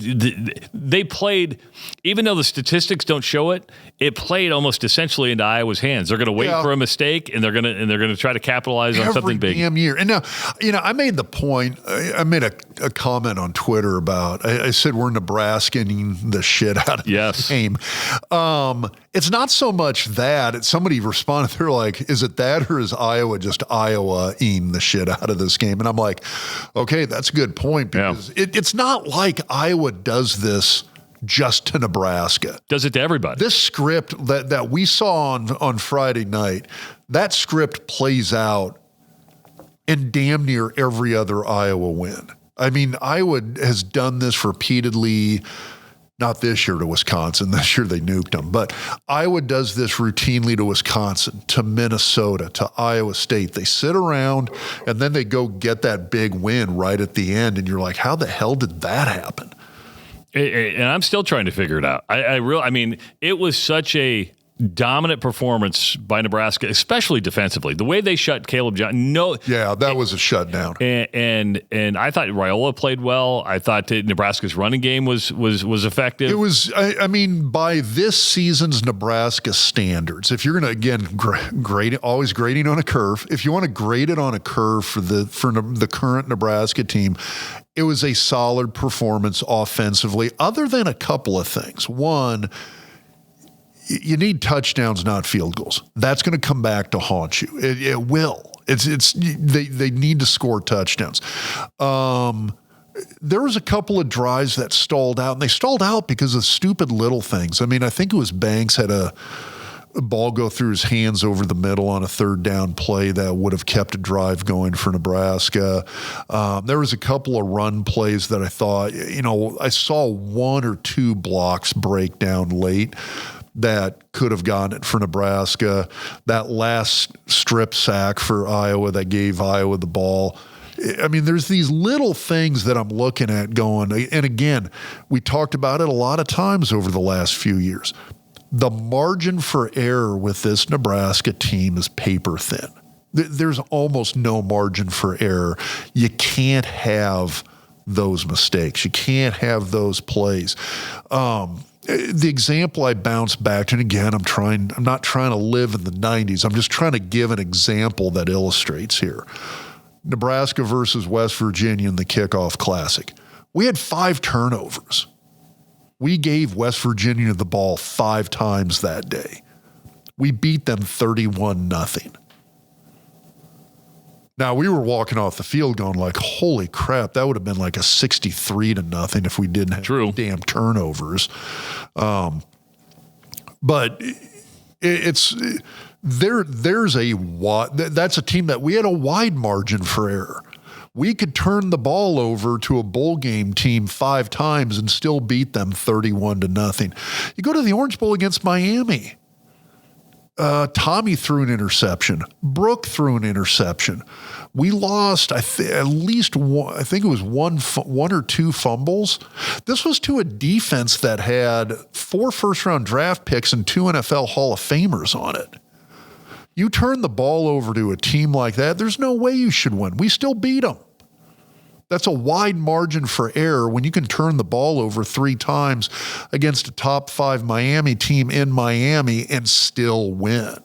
[SPEAKER 1] They played, even though the statistics don't show it. It played almost essentially into Iowa's hands. They're going to wait for a mistake, and they're going to try to capitalize on something big.
[SPEAKER 2] Every damn year. And now, I made the point. I made a comment on Twitter about. I said we're Nebrasking the shit out of this game. It's not so much that. Somebody responded. They're like, "Is it that, or is Iowa just Iowa-ing the shit out of this game?" And I'm like, okay, that's a good point, because it's not like Iowa does this just to Nebraska.
[SPEAKER 1] Does it to everybody.
[SPEAKER 2] This script that we saw on Friday night, that script plays out in damn near every other Iowa win. I mean, Iowa has done this repeatedly. Not this year to Wisconsin. This year they nuked them. But Iowa does this routinely to Wisconsin, to Minnesota, to Iowa State. They sit around, and then they go get that big win right at the end, and you're like, how the hell did that happen?
[SPEAKER 1] And I'm still trying to figure it out. I mean, it was such a dominant performance by Nebraska, especially defensively. The way they shut Caleb Johnson.
[SPEAKER 2] That was a shutdown.
[SPEAKER 1] And I thought Raiola played well. I thought that Nebraska's running game was effective.
[SPEAKER 2] It was. I mean, by this season's Nebraska standards, if you're going to again grade it, always grading on a curve. If you want to grade it on a curve for the current Nebraska team, it was a solid performance offensively. Other than a couple of things. One, you need touchdowns, not field goals. That's going to come back to haunt you. It will. They need to score touchdowns. There was a couple of drives that stalled out, and they stalled out because of stupid little things. I mean, I think it was Banks had a ball go through his hands over the middle on a third down play that would have kept a drive going for Nebraska. There was a couple of run plays that I thought, I saw one or two blocks break down late that could have gotten it for Nebraska. That last strip sack for Iowa that gave Iowa the ball. I mean, there's these little things that I'm looking at going, and again, we talked about it a lot of times over the last few years. The margin for error with this Nebraska team is paper thin. There's almost no margin for error. You can't have those mistakes. You can't have those plays. The example I bounce back to, and again, I'm not trying to live in the 90s. I'm just trying to give an example that illustrates here. Nebraska versus West Virginia in the kickoff classic. We had 5 turnovers. We gave West Virginia the ball 5 times that day. We beat them 31-0. Now, we were walking off the field going like, holy crap, that would have been like a 63-0 if we didn't have damn turnovers. But it's there's that's a team that we had a wide margin for error. We could turn the ball over to a bowl game team 5 times and still beat them 31-0. You go to the Orange Bowl against Miami. Tommy threw an interception. Brooke threw an interception. We lost at least one. I think it was one or two fumbles. This was to a defense that had 4 first-round draft picks and 2 NFL Hall of Famers on it. You turn the ball over to a team like that, there's no way you should win. We still beat them. That's a wide margin for error when you can turn the ball over 3 times against a top 5 Miami team in Miami and still win.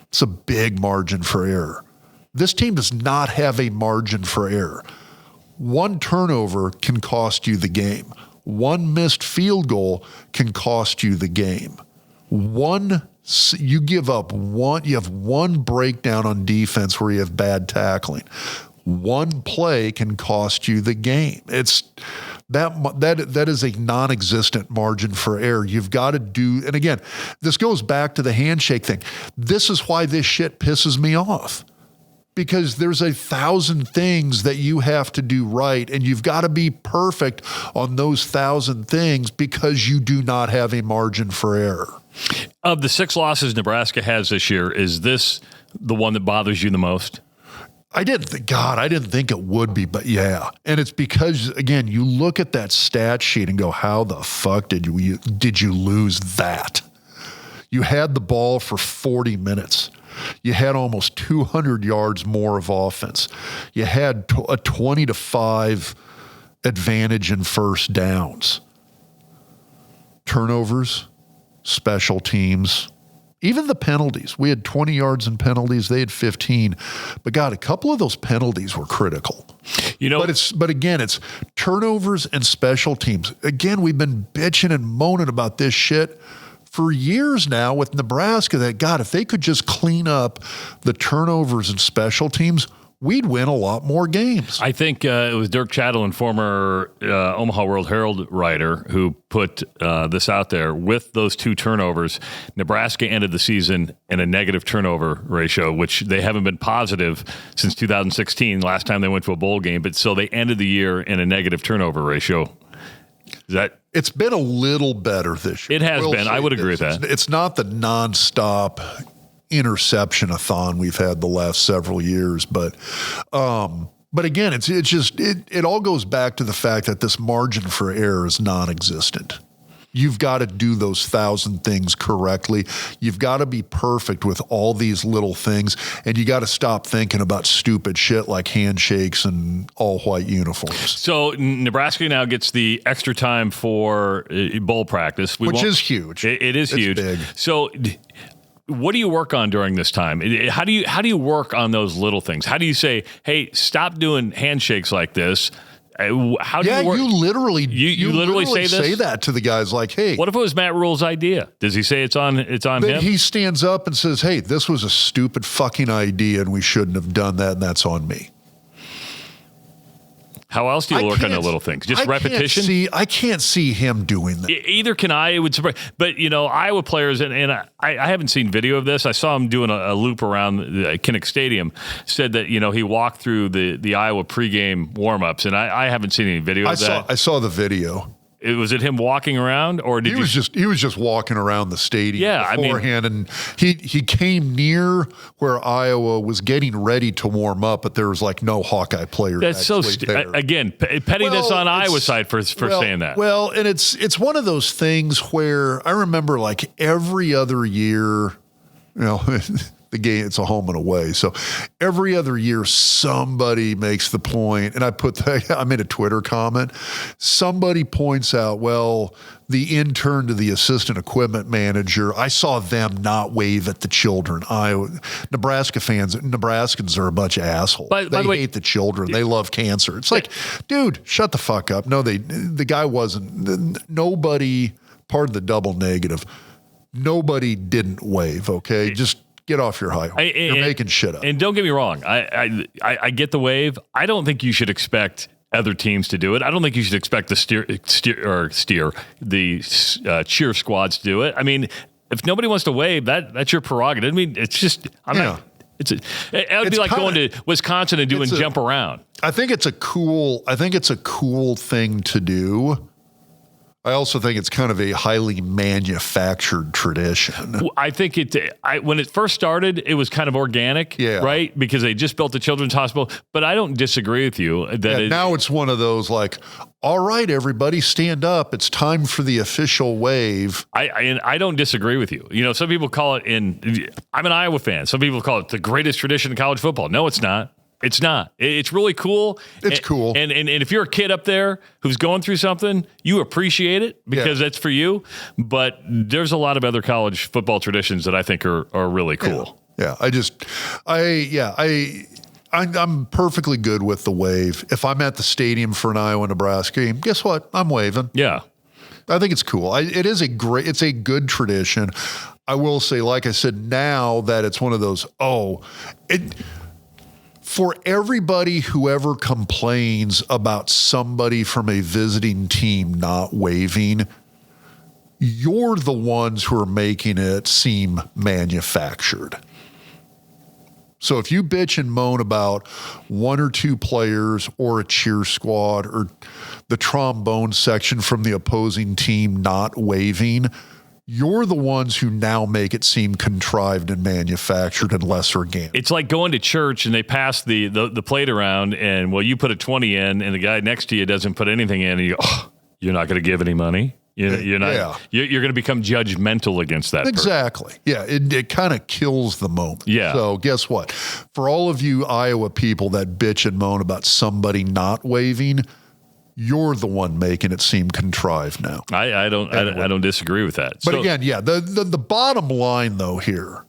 [SPEAKER 2] It's a big margin for error. This team does not have a margin for error. 1 turnover can cost you the game. 1 missed field goal can cost you the game. You give up one, you have 1 breakdown on defense where you have bad tackling. 1 play can cost you the game. It's that is a non-existent margin for error. You've got to do, and again, this goes back to the handshake thing. This is why this shit pisses me off. Because there's 1,000 things that you have to do right, and you've got to be perfect on those 1,000 things because you do not have a margin for error.
[SPEAKER 1] Of the 6 losses Nebraska has this year, is this the one that bothers you the most?
[SPEAKER 2] I didn't think it would be, but yeah. And it's because, again, you look at that stat sheet and go, how the fuck did you lose that? You had the ball for 40 minutes. You had almost 200 yards more of offense. You had a 20-5 advantage in first downs. Turnovers, special teams, even the penalties. We had 20 yards in penalties. They had 15. But God, a couple of those penalties were critical. But again, it's turnovers and special teams. Again, we've been bitching and moaning about this shit for years now with Nebraska that, God, if they could just clean up the turnovers and special teams, we'd win a lot more games.
[SPEAKER 1] I think it was Dirk Chatelain, former Omaha World Herald writer, who put this out there. With those 2 turnovers, Nebraska ended the season in a negative turnover ratio, which they haven't been positive since 2016, last time they went to a bowl game. But so they ended the year in a negative turnover ratio.
[SPEAKER 2] It's been a little better this year.
[SPEAKER 1] It has been. I would agree with that.
[SPEAKER 2] It's not the nonstop interception-a-thon we've had the last several years, but again, it all goes back to the fact that this margin for error is non-existent. You've got to do those 1,000 things correctly. You've got to be perfect with all these little things, and you got to stop thinking about stupid shit like handshakes and all-white uniforms.
[SPEAKER 1] So Nebraska now gets the extra time for bowl practice,
[SPEAKER 2] which is huge.
[SPEAKER 1] It is huge.
[SPEAKER 2] Big.
[SPEAKER 1] So what do you work on during this time? How do you work on those little things? How do you say, hey, stop doing handshakes like this? How do you work?
[SPEAKER 2] You literally say
[SPEAKER 1] this?
[SPEAKER 2] that to the guys like, hey.
[SPEAKER 1] What if it was Matt Rule's idea? Does he say it's on him?
[SPEAKER 2] He stands up and says, hey, this was a stupid fucking idea and we shouldn't have done that, and that's on me.
[SPEAKER 1] How else do you work on the little things? Just repetition?
[SPEAKER 2] I can't see him doing that.
[SPEAKER 1] Either can I. It would surprise. But, Iowa players, and I haven't seen video of this. I saw him doing a loop around the Kinnick Stadium, said that, he walked through the Iowa pregame warm-ups, and I haven't seen any video of that.
[SPEAKER 2] I saw the video.
[SPEAKER 1] Was it him walking around, or did
[SPEAKER 2] he was just walking around the stadium beforehand, and he came near where Iowa was getting ready to warm up, but there was like no Hawkeye players.
[SPEAKER 1] That's so again, pettiness on Iowa's side for saying that.
[SPEAKER 2] Well, and it's one of those things where I remember like every other year, the game, it's a home and away. So every other year, somebody makes the point, and I made a Twitter comment. Somebody points out, well, the intern to the assistant equipment manager, I saw them not wave at the children. Nebraskans are a bunch of assholes. They hate the children. They love cancer. It's like, dude, shut the fuck up. No, the guy wasn't. Nobody, part of the double negative. nobody didn't wave. Okay, just get off your high horse. You're making shit up.
[SPEAKER 1] And don't get me wrong, I get the wave. I don't think you should expect other teams to do it. I don't think you should expect the cheer squads to do it. I mean, if nobody wants to wave, that's your prerogative. I mean, it's just it would be like going to Wisconsin and doing jump around.
[SPEAKER 2] I think it's a cool thing to do. I also think it's kind of a highly manufactured tradition.
[SPEAKER 1] I think when it first started, it was kind of organic, right? Because they just built the children's hospital. But I don't disagree with you that
[SPEAKER 2] now it's one of those like, all right, everybody stand up. It's time for the official wave.
[SPEAKER 1] I don't disagree with you. You know, some people call it I'm an Iowa fan. Some people call it the greatest tradition in college football. No, it's not. It's not. It's really cool.
[SPEAKER 2] It's cool.
[SPEAKER 1] And if you're a kid up there who's going through something, you appreciate it because that's for you. But there's a lot of other college football traditions that I think are really cool.
[SPEAKER 2] Yeah. I'm perfectly good with the wave. If I'm at the stadium for an Iowa Nebraska game, guess what? I'm waving.
[SPEAKER 1] Yeah.
[SPEAKER 2] I think it's cool. It's a good tradition. I will say, like I said, now that it's one of those, for everybody who ever complains about somebody from a visiting team not waving, you're the ones who are making it seem manufactured. So if you bitch and moan about one or two players or a cheer squad or the trombone section from the opposing team not waving, you're the ones who now make it seem contrived and manufactured and less organic.
[SPEAKER 1] It's like going to church and they pass the plate around and, you put a 20 in and the guy next to you doesn't put anything in and you go, you're not going to give any money. You're not. You're going to become judgmental against that
[SPEAKER 2] Exactly.
[SPEAKER 1] person.
[SPEAKER 2] Yeah, it kind of kills the moment.
[SPEAKER 1] Yeah.
[SPEAKER 2] So guess what? For all of you Iowa people that bitch and moan about somebody not waving, you're the one making it seem contrived now.
[SPEAKER 1] I don't disagree with that.
[SPEAKER 2] But again, the bottom line though here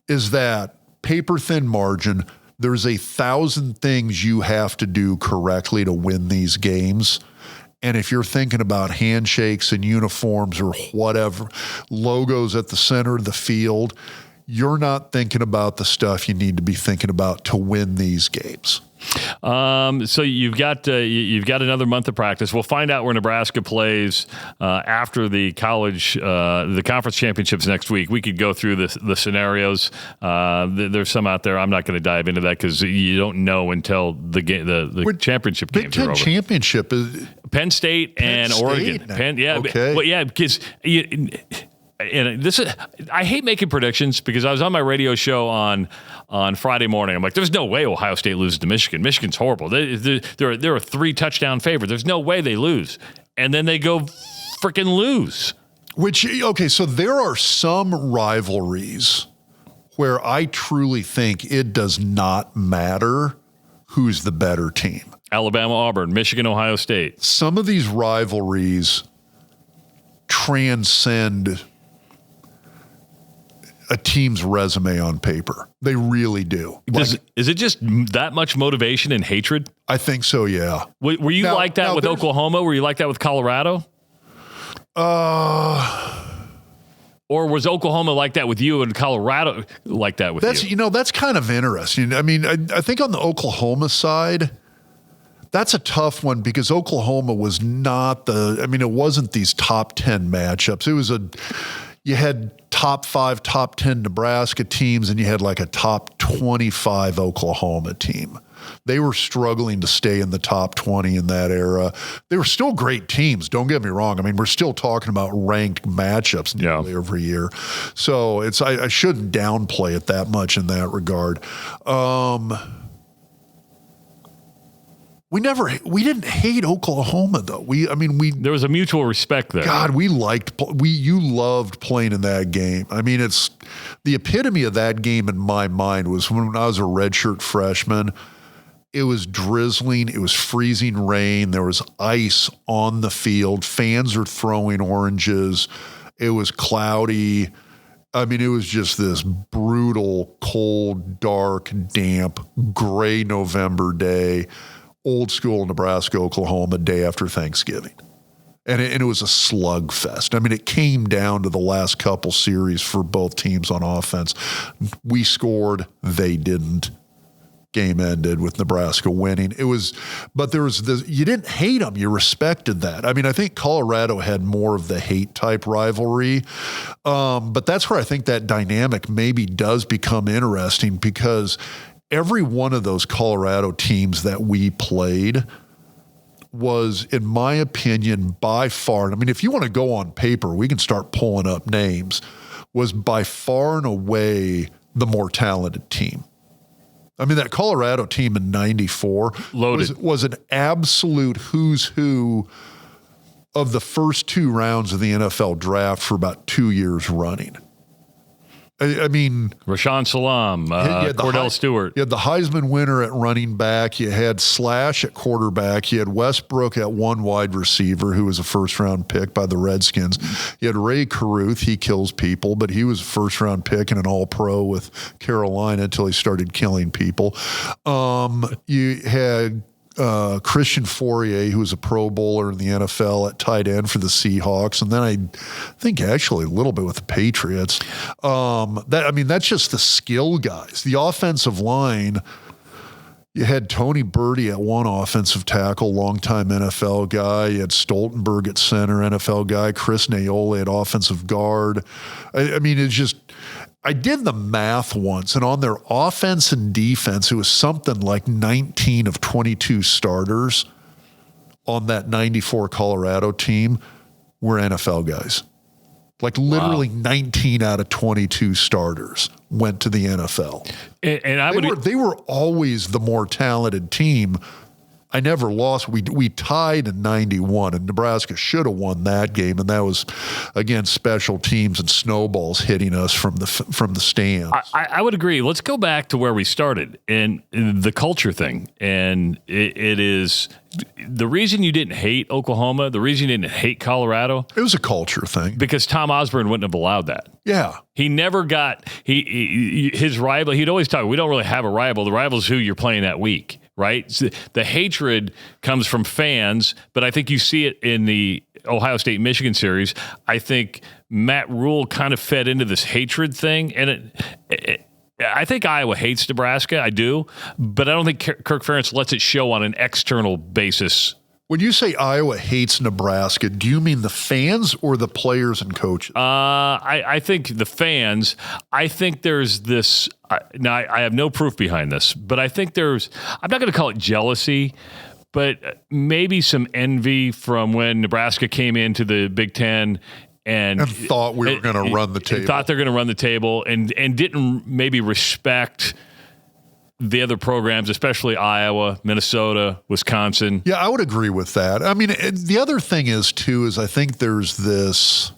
[SPEAKER 2] is that paper thin margin. There's 1,000 things you have to do correctly to win these games. And if you're thinking about handshakes and uniforms or whatever, logos at the center of the field, you're not thinking about the stuff you need to be thinking about to win these games.
[SPEAKER 1] So you've got another month of practice. We'll find out where Nebraska plays after the conference championships next week. We could go through the scenarios. There's some out there. I'm not going to dive into that because you don't know until the championship games
[SPEAKER 2] Big Ten
[SPEAKER 1] are over.
[SPEAKER 2] Championship is
[SPEAKER 1] Penn State and Oregon.
[SPEAKER 2] Okay.
[SPEAKER 1] Well, yeah, because. And I hate making predictions because I was on my radio show on Friday morning. I'm like, there's no way Ohio State loses to Michigan. Michigan's horrible. They're a 3 touchdown favorite. There's no way they lose. And then they go freaking lose.
[SPEAKER 2] So there are some rivalries where I truly think it does not matter who's the better team.
[SPEAKER 1] Alabama, Auburn, Michigan, Ohio State.
[SPEAKER 2] Some of these rivalries transcend a team's resume on paper. They really do.
[SPEAKER 1] Is it just that much motivation and hatred?
[SPEAKER 2] I think so, yeah.
[SPEAKER 1] Were you like that with Oklahoma? Were you like that with Colorado? Or was Oklahoma like that with you and Colorado like that with you?
[SPEAKER 2] That's kind of interesting. I mean, I think on the Oklahoma side, that's a tough one because Oklahoma was not it wasn't these top 10 matchups. It was you had top 5, top 10 Nebraska teams, and you had like a top 25 Oklahoma team. They were struggling to stay in the top 20 in that era. They were still great teams. Don't get me wrong. I mean, we're still talking about ranked matchups nearly every year. So I shouldn't downplay it that much in that regard. We didn't hate Oklahoma though. There
[SPEAKER 1] was a mutual respect there.
[SPEAKER 2] God, you loved playing in that game. I mean, it's the epitome of that game in my mind was when I was a redshirt freshman. It was drizzling. It was freezing rain. There was ice on the field. Fans are throwing oranges. It was cloudy. I mean, it was just this brutal, cold, dark, damp, gray November day. Old school Nebraska, Oklahoma, day after Thanksgiving. And it was a slugfest. I mean, it came down to the last couple series for both teams on offense. We scored, they didn't. Game ended with Nebraska winning. But there was this, you didn't hate them, you respected that. I mean, I think Colorado had more of the hate type rivalry. But that's where I think that dynamic maybe does become interesting, because every one of those Colorado teams that we played was, in my opinion, by far, I mean, if you want to go on paper, we can start pulling up names, was by far and away the more talented team. I mean, that Colorado team in 94 was an absolute who's who of the first 2 rounds of the NFL draft for about 2 years running. I mean,
[SPEAKER 1] Rashaan Salam, Cordell Stewart.
[SPEAKER 2] You had the Heisman winner at running back. You had Slash at quarterback. You had Westbrook at one wide receiver, who was a first-round pick by the Redskins. You had Ray Caruth. He kills people, but he was a first-round pick and an all-pro with Carolina until he started killing people. You had Christian Fourier, who was a Pro Bowler in the NFL at tight end for the Seahawks, and then I think actually a little bit with the Patriots. That's just the skill guys. The offensive line, you had Tony Birdie at one offensive tackle, longtime NFL guy. You had Stoltenberg at center, NFL guy. Chris Naoli at offensive guard. It's just, I did the math once, and on their offense and defense, it was something like 19 of 22 starters on that 94 Colorado team were NFL guys. Like literally 19 out of 22 starters went to the NFL. And they were always the more talented team. I never lost. We tied in 91, and Nebraska should have won that game, and that was, again, special teams and snowballs hitting us from the stands.
[SPEAKER 1] I would agree. Let's go back to where we started, and the culture thing. And it is the reason you didn't hate Oklahoma, the reason you didn't hate Colorado.
[SPEAKER 2] It was a culture thing.
[SPEAKER 1] Because Tom Osborne wouldn't have allowed that.
[SPEAKER 2] Yeah.
[SPEAKER 1] He never got his rival. He'd always talk, we don't really have a rival. The rival is who you're playing that week. Right? So the hatred comes from fans, but I think you see it in the Ohio State-Michigan series. I think Matt Rule kind of fed into this hatred thing, and I think Iowa hates Nebraska. I do, but I don't think Kirk Ferentz lets it show on an external basis.
[SPEAKER 2] When you say Iowa hates Nebraska, do you mean the fans or the players and coaches?
[SPEAKER 1] I think the fans. I think there's this. Now, I have no proof behind this, but I think there's. I'm not going to call it jealousy, but maybe some envy from when Nebraska came into the Big Ten and
[SPEAKER 2] thought we were going to run the table.
[SPEAKER 1] Thought they're going to run the table and didn't maybe respect the other programs, especially Iowa, Minnesota, Wisconsin.
[SPEAKER 2] Yeah, I would agree with that. I mean, the other thing is I think there's this.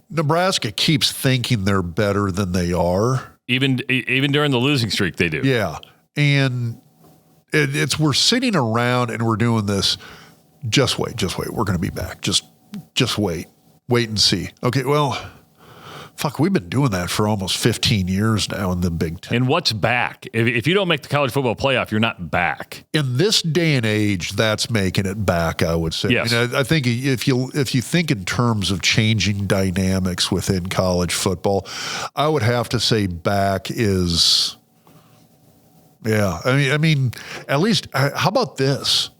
[SPEAKER 2] Nebraska keeps thinking they're better than they are.
[SPEAKER 1] Even during the losing streak, they do.
[SPEAKER 2] Yeah. And we're sitting around and we're doing this. Just wait. We're going to be back. Just wait and see. Okay. Well, fuck, we've been doing that for almost 15 years now in the Big Ten.
[SPEAKER 1] And what's back? If you don't make the college football playoff, you're not back.
[SPEAKER 2] In this day and age, that's making it back, I would say.
[SPEAKER 1] Yes.
[SPEAKER 2] I think if you think in terms of changing dynamics within college football, I would have to say back is, yeah. I mean, at least, how about this?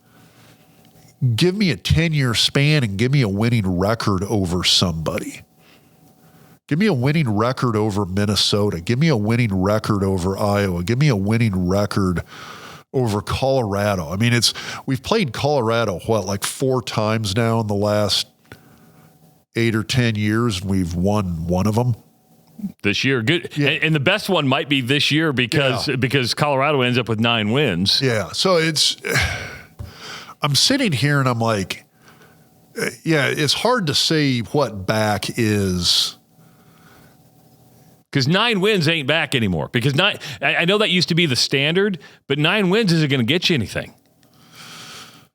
[SPEAKER 2] Give me a 10-year span and give me a winning record over somebody. Give me a winning record over Minnesota. Give me a winning record over Iowa. Give me a winning record over Colorado. I mean, we've played Colorado, like 4 times now in the last 8 or 10 years, and we've won one of them.
[SPEAKER 1] This year. Good. Yeah. And the best one might be this year because Colorado ends up with 9 wins.
[SPEAKER 2] Yeah. So I'm sitting here and I'm like, it's hard to say what back is.
[SPEAKER 1] Because 9 wins ain't back anymore. Because I know that used to be the standard, but 9 wins isn't going to get you anything.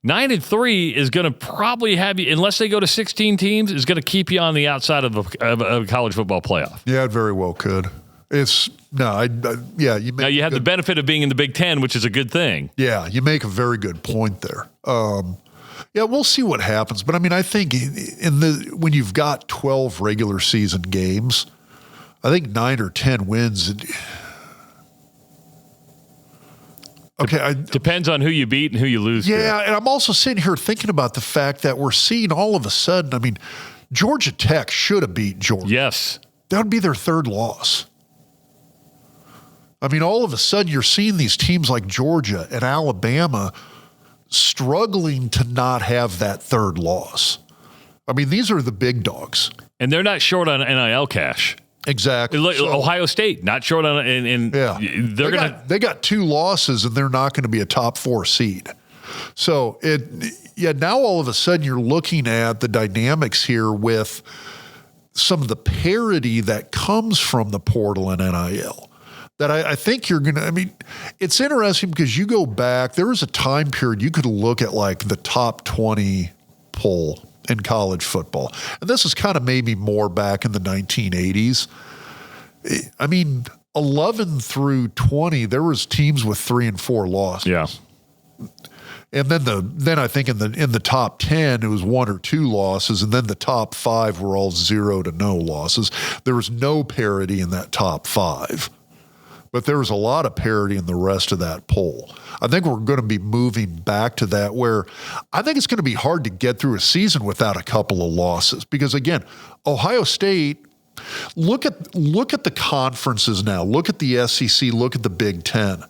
[SPEAKER 1] 9-3 is going to probably have you, unless they go to 16 teams, is going to keep you on the outside of a college football playoff.
[SPEAKER 2] Yeah, it very well could. You
[SPEAKER 1] have the benefit of being in the Big Ten, which is a good thing.
[SPEAKER 2] Yeah, you make a very good point there. Yeah, we'll see what happens. But I mean, I think when you've got 12 regular season games, I think 9 or 10 wins. Okay.
[SPEAKER 1] Depends on who you beat and who you lose to.
[SPEAKER 2] Yeah, and I'm also sitting here thinking about the fact that we're seeing all of a sudden, I mean, Georgia Tech should have beat Georgia.
[SPEAKER 1] Yes.
[SPEAKER 2] That would be their third loss. I mean, all of a sudden you're seeing these teams like Georgia and Alabama struggling to not have that third loss. I mean, these are the big dogs.
[SPEAKER 1] And they're not short on NIL cash.
[SPEAKER 2] Exactly.
[SPEAKER 1] Look, Ohio State, not short on it. And
[SPEAKER 2] yeah. They got 2 losses, and they're not going to be a top 4 seed. So, now all of a sudden you're looking at the dynamics here with some of the parity that comes from the portal and NIL. That I think you're going to, I mean, it's interesting because you go back, there was a time period you could look at like the top 20 poll in college football. And this is kind of maybe more back in the 1980s. I mean, 11 through 20, there was teams with 3 and 4 losses.
[SPEAKER 1] Yeah.
[SPEAKER 2] And then I think in the top 10, it was 1 or 2 losses. And then the top 5 were all 0 to no losses. There was no parity in that top 5. But there was a lot of parity in the rest of that poll. I think we're going to be moving back to that where I think it's going to be hard to get through a season without a couple of losses. Because again, Ohio State, look at the conferences now. Look at the SEC, look at the Big Ten.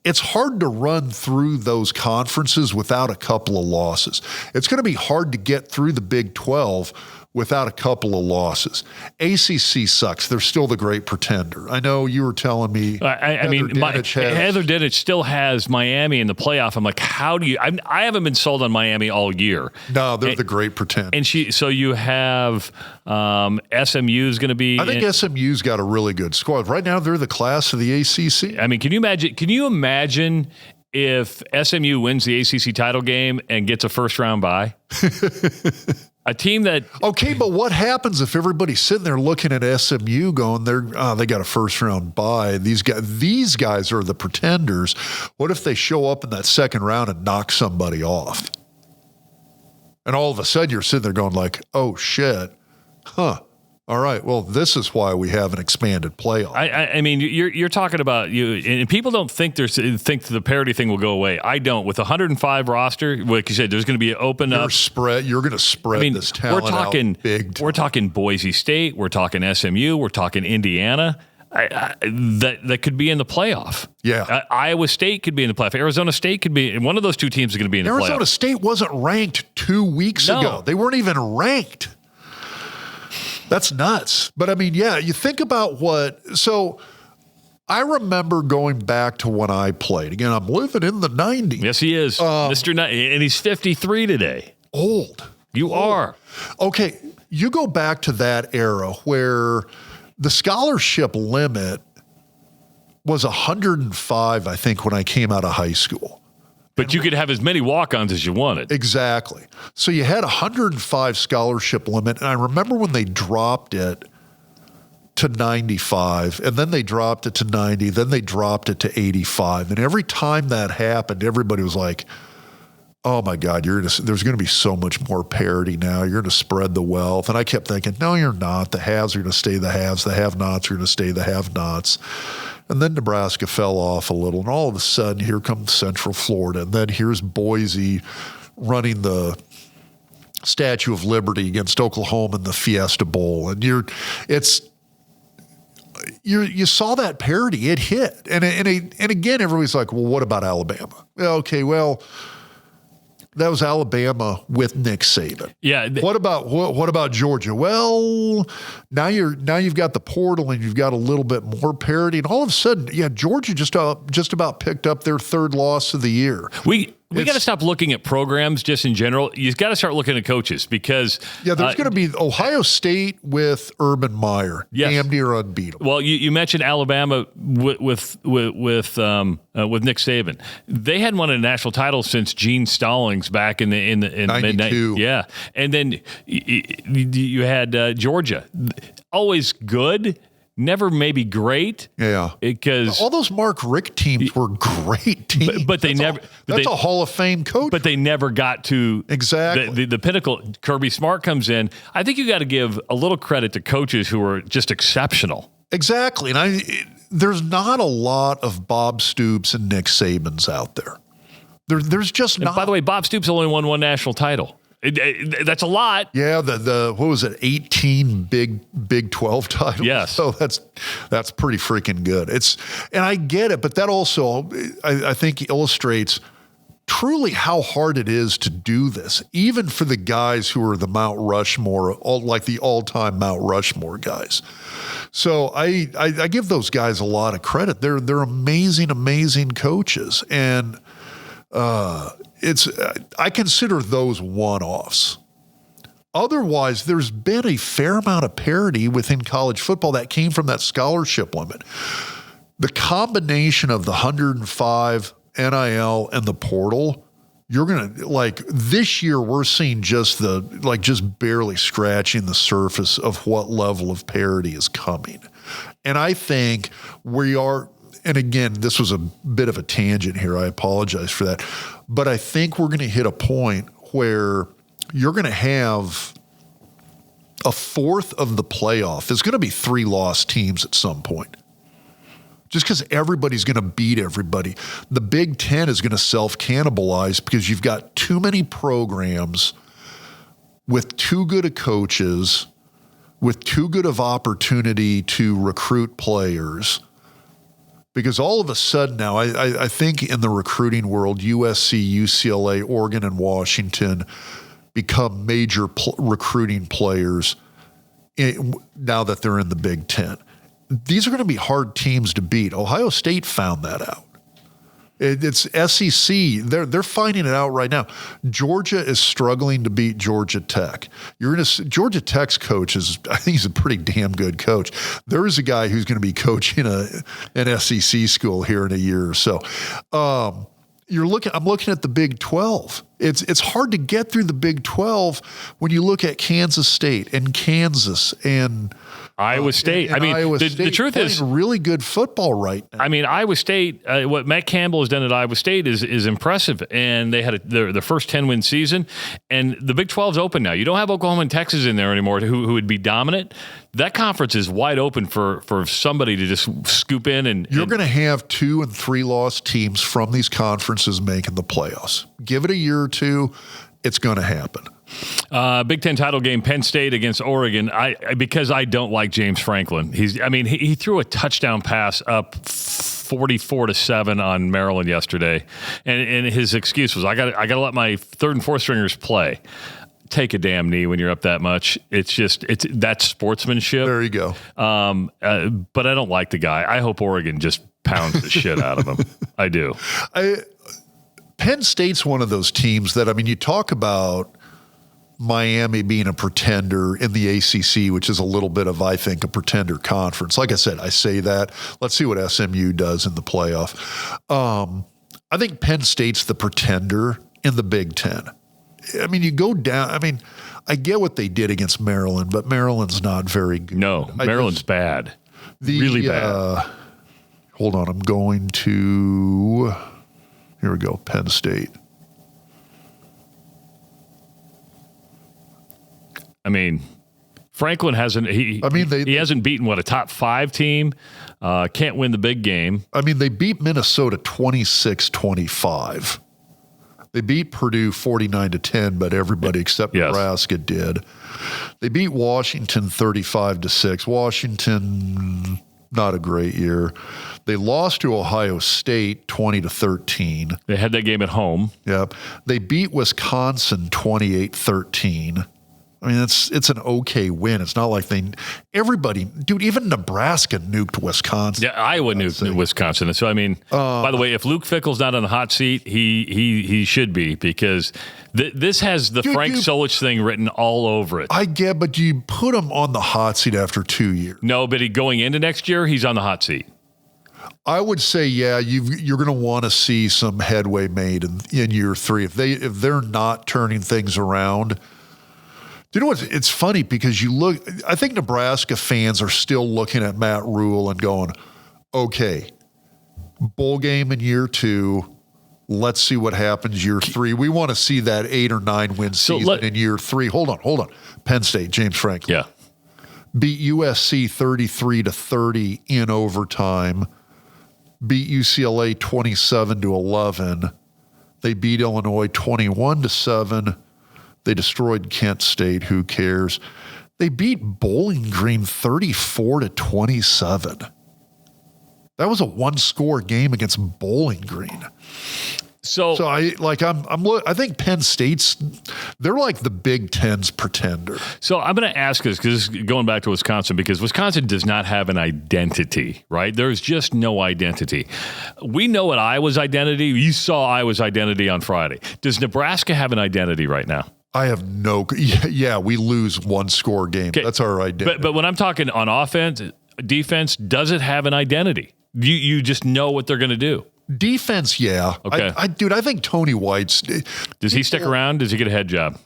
[SPEAKER 2] It's hard to run through those conferences without a couple of losses. It's going to be hard to get through the Big 12 without a couple of losses. ACC sucks. They're still the great pretender. I know you were telling me.
[SPEAKER 1] I mean, Heather Dinich still has Miami in the playoff. I'm like, how do you? I haven't been sold on Miami all year.
[SPEAKER 2] No, they're the great pretender.
[SPEAKER 1] And so you have SMU is going to be.
[SPEAKER 2] I think SMU's got a really good squad right now. They're the class of the ACC.
[SPEAKER 1] I mean, can you imagine if SMU wins the ACC title game and gets a first round bye? A team that
[SPEAKER 2] okay, but what happens if everybody's sitting there looking at SMU going, they got a first round bye. These guys are the pretenders. What if they show up in that second round and knock somebody off? And all of a sudden you're sitting there going like, oh shit, huh? All right, well, this is why we have an expanded playoff.
[SPEAKER 1] I mean, you're talking about and people don't think the parity thing will go away. I don't. With 105 roster, like you said, there's going to be an open up
[SPEAKER 2] spread. You're going to spread this talent out big time.
[SPEAKER 1] We're talking Boise State. We're talking SMU. We're talking Indiana. That could be in the playoff.
[SPEAKER 2] Yeah,
[SPEAKER 1] Iowa State could be in the playoff. Arizona State could be. And one of those 2 teams is going to be in the playoff.
[SPEAKER 2] Arizona State wasn't ranked 2 weeks ago. They weren't even ranked. That's nuts. But I mean, yeah, you think about so I remember going back to when I played. Again, I'm living in the 90s.
[SPEAKER 1] Yes, he is. Mr. And he's 53 today.
[SPEAKER 2] Old.
[SPEAKER 1] You are.
[SPEAKER 2] Okay, you go back to that era where the scholarship limit was 105, I think, when I came out of high school.
[SPEAKER 1] But you could have as many walk-ons as you wanted.
[SPEAKER 2] Exactly. So you had 105 scholarship limit, and I remember when they dropped it to 95, and then they dropped it to 90, then they dropped it to 85. And every time that happened, everybody was like, oh my God, there's going to be so much more parity now. You're going to spread the wealth. And I kept thinking, no, you're not. The haves are going to stay the haves. The have-nots are going to stay the have-nots. And then Nebraska fell off a little, and all of a sudden, here comes Central Florida, and then here's Boise running the Statue of Liberty against Oklahoma in the Fiesta Bowl, and you saw that parity. It hit, and again, everybody's like, well, what about Alabama? Okay, well, that was Alabama with Nick Saban.
[SPEAKER 1] Yeah.
[SPEAKER 2] What about Georgia? Well, now you've got the portal and you've got a little bit more parity, and all of a sudden, yeah, Georgia just about picked up their 3rd loss of the year.
[SPEAKER 1] We got to stop looking at programs just in general. You've got to start looking at coaches because
[SPEAKER 2] there's going to be Ohio State with Urban Meyer, damn near unbeatable.
[SPEAKER 1] Well, you mentioned Alabama with Nick Saban. They hadn't won a national title since Gene Stallings back in the
[SPEAKER 2] 92.
[SPEAKER 1] Yeah, and then you had Georgia, always good. never maybe great.
[SPEAKER 2] Yeah.
[SPEAKER 1] Because
[SPEAKER 2] all those Mark Richt teams were great teams.
[SPEAKER 1] But they never.
[SPEAKER 2] That's a Hall of Fame coach.
[SPEAKER 1] But they never got to
[SPEAKER 2] exactly
[SPEAKER 1] the pinnacle. Kirby Smart comes in. I think you got to give a little credit to coaches who are just exceptional.
[SPEAKER 2] Exactly. And there's not a lot of Bob Stoops and Nick Sabans out there. There's just not.
[SPEAKER 1] And by the way, Bob Stoops only won one national title. That's a lot.
[SPEAKER 2] Yeah, the what was it? 18 Big 12 titles.
[SPEAKER 1] Yes.
[SPEAKER 2] So that's pretty freaking good. And I get it, but that also I think illustrates truly how hard it is to do this, even for the guys who are the Mount Rushmore, like the all-time Mount Rushmore guys. So I give those guys a lot of credit. They're amazing coaches, and I consider those one-offs. Otherwise, there's been a fair amount of parity within college football that came from that scholarship limit. The combination of the 105 NIL and the portal, you're going to like this year we're seeing just barely scratching the surface of what level of parity is coming. And I think we are, and again, this was a bit of a tangent here. I apologize for that. But I think we're going to hit a point where you're going to have a fourth of the playoff. There's going to be 3 lost teams at some point. Just because everybody's going to beat everybody. The Big Ten is going to self-cannibalize because you've got too many programs with too good of coaches, with too good of opportunity to recruit players. Because all of a sudden now, I think in the recruiting world, USC, UCLA, Oregon, and Washington become major recruiting players now that they're in the Big Ten. These are going to be hard teams to beat. Ohio State found that out. It's SEC. They're finding it out right now. Georgia is struggling to beat Georgia Tech. Georgia Tech's coach I think he's a pretty damn good coach. There is a guy who's going to be coaching an SEC school here in a year or so. I'm looking at the Big 12. It's hard to get through the Big 12 when you look at Kansas State and Kansas and
[SPEAKER 1] Iowa State. The truth is
[SPEAKER 2] really good football right now.
[SPEAKER 1] I mean, Iowa State, what Matt Campbell has done at Iowa State is impressive. And they had their first 10-win season. And the Big 12's open now. You don't have Oklahoma and Texas in there anymore who would be dominant. That conference is wide open for somebody to just scoop in. And
[SPEAKER 2] you're going to have 2 and 3 lost teams from these conferences making the playoffs. Give it a year or two, it's going to happen.
[SPEAKER 1] Big Ten title game, Penn State against Oregon. Because I don't like James Franklin. He threw a touchdown pass up 44-7 on Maryland yesterday, and his excuse was, I got to let my 3rd and 4th stringers play. Take a damn knee when you're up that much. That's sportsmanship.
[SPEAKER 2] There you go.
[SPEAKER 1] But I don't like the guy. I hope Oregon just pounds the shit out of him. I do.
[SPEAKER 2] Penn State's one of those teams that, you talk about Miami being a pretender in the ACC, which is a little bit of, I think, a pretender conference. Like I said, I say that. Let's see what SMU does in the playoff. I think Penn State's the pretender in the Big Ten. You go down. I get what they did against Maryland, but Maryland's not very good.
[SPEAKER 1] No, Maryland's bad. Really bad.
[SPEAKER 2] Hold on. I'm going to... Here we go, Penn State.
[SPEAKER 1] Franklin hasn't. He hasn't beaten a top 5 team. Can't win the big game.
[SPEAKER 2] They beat Minnesota 26-25. They beat Purdue 49-10, but everybody except Nebraska did. They beat Washington 35-6. Washington, not a great year. They lost to Ohio State 20-13.
[SPEAKER 1] They had that game at home.
[SPEAKER 2] Yep. They beat Wisconsin 28-13. It's an okay win. It's not like even Nebraska nuked Wisconsin.
[SPEAKER 1] Yeah, Iowa nuked Wisconsin. So by the way, if Luke Fickell's not on the hot seat, he should be, because this has the Frank Solich thing written all over it.
[SPEAKER 2] I get, but you put him on the hot seat after 2 years.
[SPEAKER 1] No, but going into next year, he's on the hot seat.
[SPEAKER 2] I would say, you're going to want to see some headway made in year 3. If they're not turning things around, You know what? It's funny because I think Nebraska fans are still looking at Matt Rule and going, okay, bowl game in year 2. Let's see what happens year 3. We want to see that 8 or 9 win season in year 3. Hold on. Penn State, James Franklin.
[SPEAKER 1] Yeah.
[SPEAKER 2] Beat USC 33-30 in overtime. Beat UCLA 27-11. They beat Illinois 21-7. They destroyed Kent State. Who cares? They beat Bowling Green 34-27. That was a 1-score game against Bowling Green. So I think Penn State's, they're like the Big Ten's pretender.
[SPEAKER 1] So I'm going to ask this because going back to Wisconsin, because Wisconsin does not have an identity, right? There's just no identity. We know what Iowa's identity. You saw Iowa's identity on Friday. Does Nebraska have an identity right now?
[SPEAKER 2] I have yeah, we lose 1-score game. Okay. That's our identity.
[SPEAKER 1] But when I'm talking on offense, defense, does it have an identity? You just know what they're going to do.
[SPEAKER 2] Defense, yeah.
[SPEAKER 1] Okay.
[SPEAKER 2] I think Tony White's...
[SPEAKER 1] Does he stick around? Does he get a head job?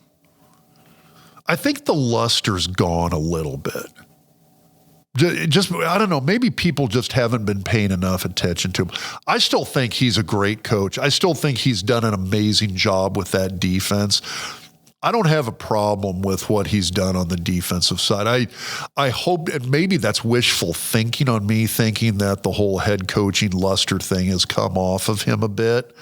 [SPEAKER 2] I think the luster's gone a little bit. Just I don't know, maybe people just haven't been paying enough attention to him. I still think he's a great coach. I still think he's done an amazing job with that defense. I don't have a problem with what he's done on the defensive side. I hope, and maybe that's wishful thinking on me, thinking that the whole head coaching luster thing has come off of him a bit,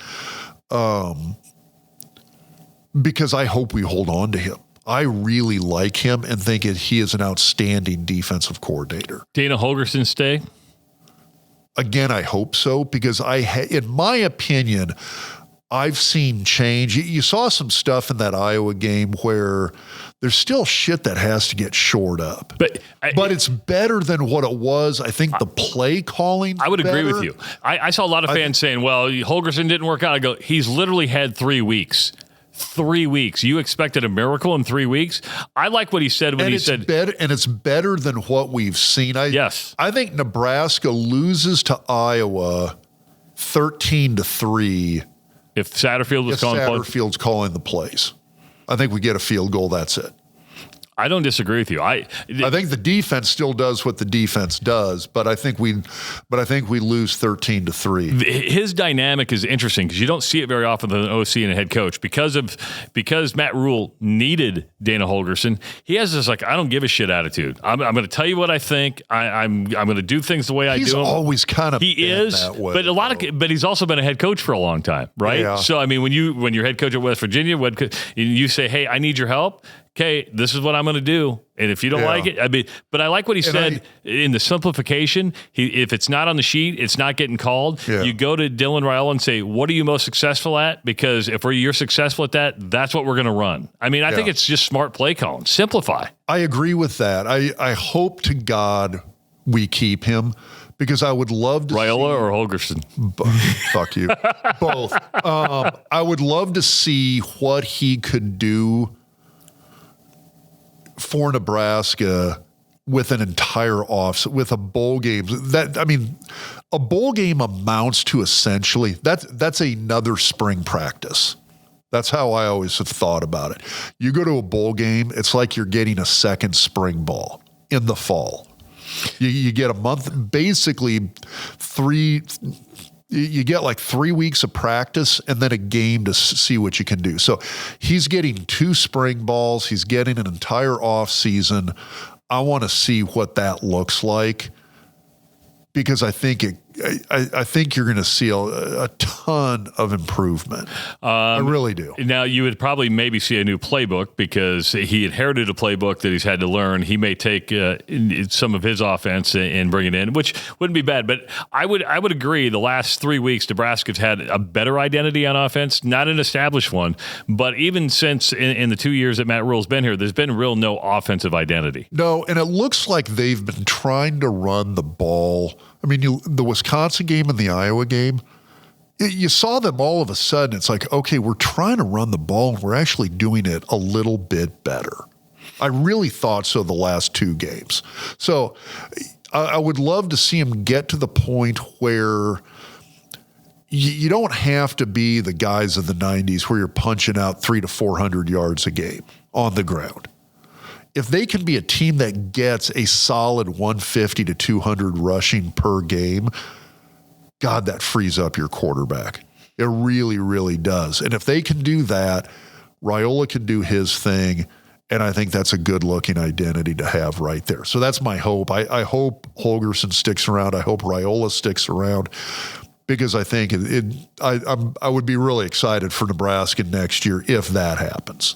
[SPEAKER 2] because I hope we hold on to him. I really like him and think he is an outstanding defensive coordinator.
[SPEAKER 1] Dana Holgorsen stay?
[SPEAKER 2] Again, I hope so, because in my opinion, I've seen change. You saw some stuff in that Iowa game where there's still shit that has to get shored up. But it's better than what it was. I think the play calling.
[SPEAKER 1] I would agree with you. I saw a lot of fans saying, well, Holgorsen didn't work out. I go, he's literally had 3 weeks. 3 weeks. You expected a miracle in 3 weeks? I like what he said when he said...
[SPEAKER 2] And it's better than what we've seen.
[SPEAKER 1] Yes.
[SPEAKER 2] I think Nebraska loses to Iowa 13-3.
[SPEAKER 1] If Satterfield's
[SPEAKER 2] calling the plays. I think we get a field goal, that's it.
[SPEAKER 1] I don't disagree with you. I
[SPEAKER 2] think the defense still does what the defense does, but I think we lose 13-3.
[SPEAKER 1] His dynamic is interesting because you don't see it very often with an OC and a head coach because Matt Rule needed Dana Holgorsen. He has this I don't give a shit attitude. I'm going to tell you what I think. I'm going to do things the way I do them.
[SPEAKER 2] He's always kind of
[SPEAKER 1] that way, but he's also been a head coach for a long time, right? Yeah. So I mean, when you're head coach at West Virginia, you say, "Hey, I need your help." Okay, this is what I'm going to do. And if you don't like it, but I like what he said in the simplification. If it's not on the sheet, it's not getting called. Yeah. You go to Dylan Raiola and say, what are you most successful at? Because if you're successful at that, that's what we're going to run. I mean, I think it's just smart play calling. Simplify.
[SPEAKER 2] I agree with that. I hope to God we keep him because I would love to
[SPEAKER 1] Raiola or Holgorsen?
[SPEAKER 2] Fuck you. Both. I would love to see what he could do for Nebraska with an entire with a bowl game. A bowl game amounts to essentially that's another spring practice. That's how I always have thought about it. You go to a bowl game, it's like you're getting a second spring ball in the fall. You get a month, basically you get like 3 weeks of practice and then a game to see what you can do. So he's getting 2 spring balls. He's getting an entire off season. I want to see what that looks like because I think you're going to see a ton of improvement. I really do.
[SPEAKER 1] Now, you would probably maybe see a new playbook because he inherited a playbook that he's had to learn. He may take some of his offense and bring it in, which wouldn't be bad. But I would agree the last 3 weeks, Nebraska's had a better identity on offense, not an established one. But even since in the 2 years that Matt Rule's been here, there's been no offensive identity.
[SPEAKER 2] No, and it looks like they've been trying to run the ball. I mean, the Wisconsin game and the Iowa game, you saw them all of a sudden. It's like, okay, we're trying to run the ball and we're actually doing it a little bit better. I really thought so the last 2 games. So I would love to see him get to the point where you don't have to be the guys of the 90s where you're punching out 300 to 400 yards a game on the ground. if they can be a team that gets a solid 150 to 200 rushing per game, God, that frees up your quarterback. It really, really does. And if they can do that, Raiola can do his thing, and I think that's a good-looking identity to have right there. So that's my hope. I hope Holgorsen sticks around. I hope Raiola sticks around, because I think I would be really excited for Nebraska next year if that happens.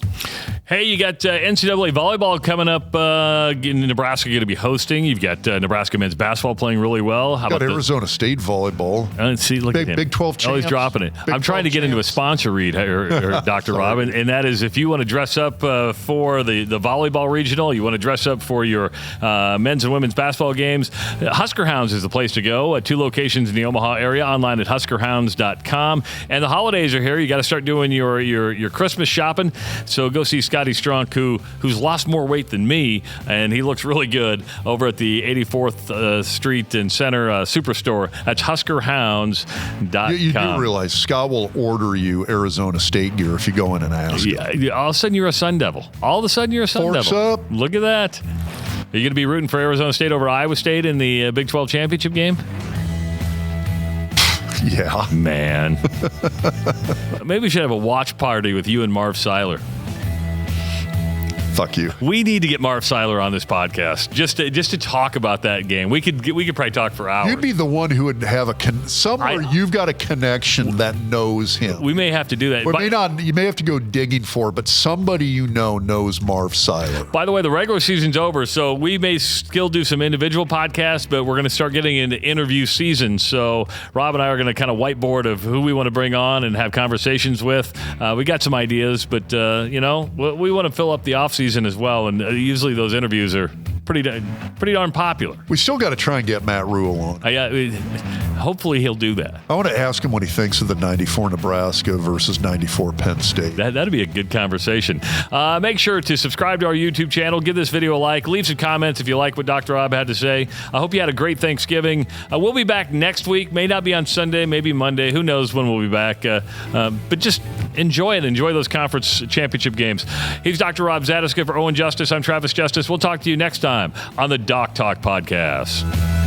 [SPEAKER 1] Hey, you got NCAA volleyball coming up. Nebraska going to be hosting. You've got Nebraska men's basketball playing really well.
[SPEAKER 2] How about Arizona State volleyball?
[SPEAKER 1] See, look at him.
[SPEAKER 2] Big 12 champs.
[SPEAKER 1] Always dropping it. I'm trying to get into a sponsor read, Dr. Rob, and that is if you want to dress up for the volleyball regional, you want to dress up for your men's and women's basketball games, Husker Hounds is the place to go. 2 locations in the Omaha area, online at huskerhounds.com. And the holidays are here. You got to start doing your Christmas shopping. So go see Scotty Strunk, who's lost more weight than me, and he looks really good over at the 84th Street and Center Superstore. That's huskerhounds.com.
[SPEAKER 2] You do realize Scott will order you Arizona State gear if you go in and ask him.
[SPEAKER 1] Yeah, all of a sudden you're a Sun Devil. All of a sudden you're a Sun
[SPEAKER 2] Forks
[SPEAKER 1] Devil.
[SPEAKER 2] up.
[SPEAKER 1] Look at that. Are you going to be rooting for Arizona State over Iowa State in the Big 12 championship game?
[SPEAKER 2] Yeah.
[SPEAKER 1] Man. Maybe we should have a watch party with you and Marv Seiler.
[SPEAKER 2] Fuck you.
[SPEAKER 1] We need to get Marv Seiler on this podcast just to talk about that game. We could probably talk for hours.
[SPEAKER 2] You'd be the one who would have you've got a connection that knows him.
[SPEAKER 1] We may have to do that.
[SPEAKER 2] You may have to go digging for it, but somebody knows Marv Seiler.
[SPEAKER 1] By the way, the regular season's over, so we may still do some individual podcasts, but we're going to start getting into interview season. So Rob and I are going to kind of whiteboard of who we want to bring on and have conversations with. We got some ideas, but we want to fill up the offseason as well, and usually those interviews are pretty darn popular.
[SPEAKER 2] We still got to try and get Matt Rule on.
[SPEAKER 1] Hopefully he'll do that.
[SPEAKER 2] I want to ask him what he thinks of the 94 Nebraska versus 94 Penn State.
[SPEAKER 1] That'd be a good conversation. Make sure to subscribe to our YouTube channel. Give this video a like. Leave some comments if you like what Dr. Rob had to say. I hope you had a great Thanksgiving. We'll be back next week. May not be on Sunday, maybe Monday. Who knows when we'll be back. But just enjoy it. Enjoy those conference championship games. He's Dr. Rob Zatechka for Owen Justice. I'm Travis Justice. We'll talk to you next time on the Doc Talk Podcast.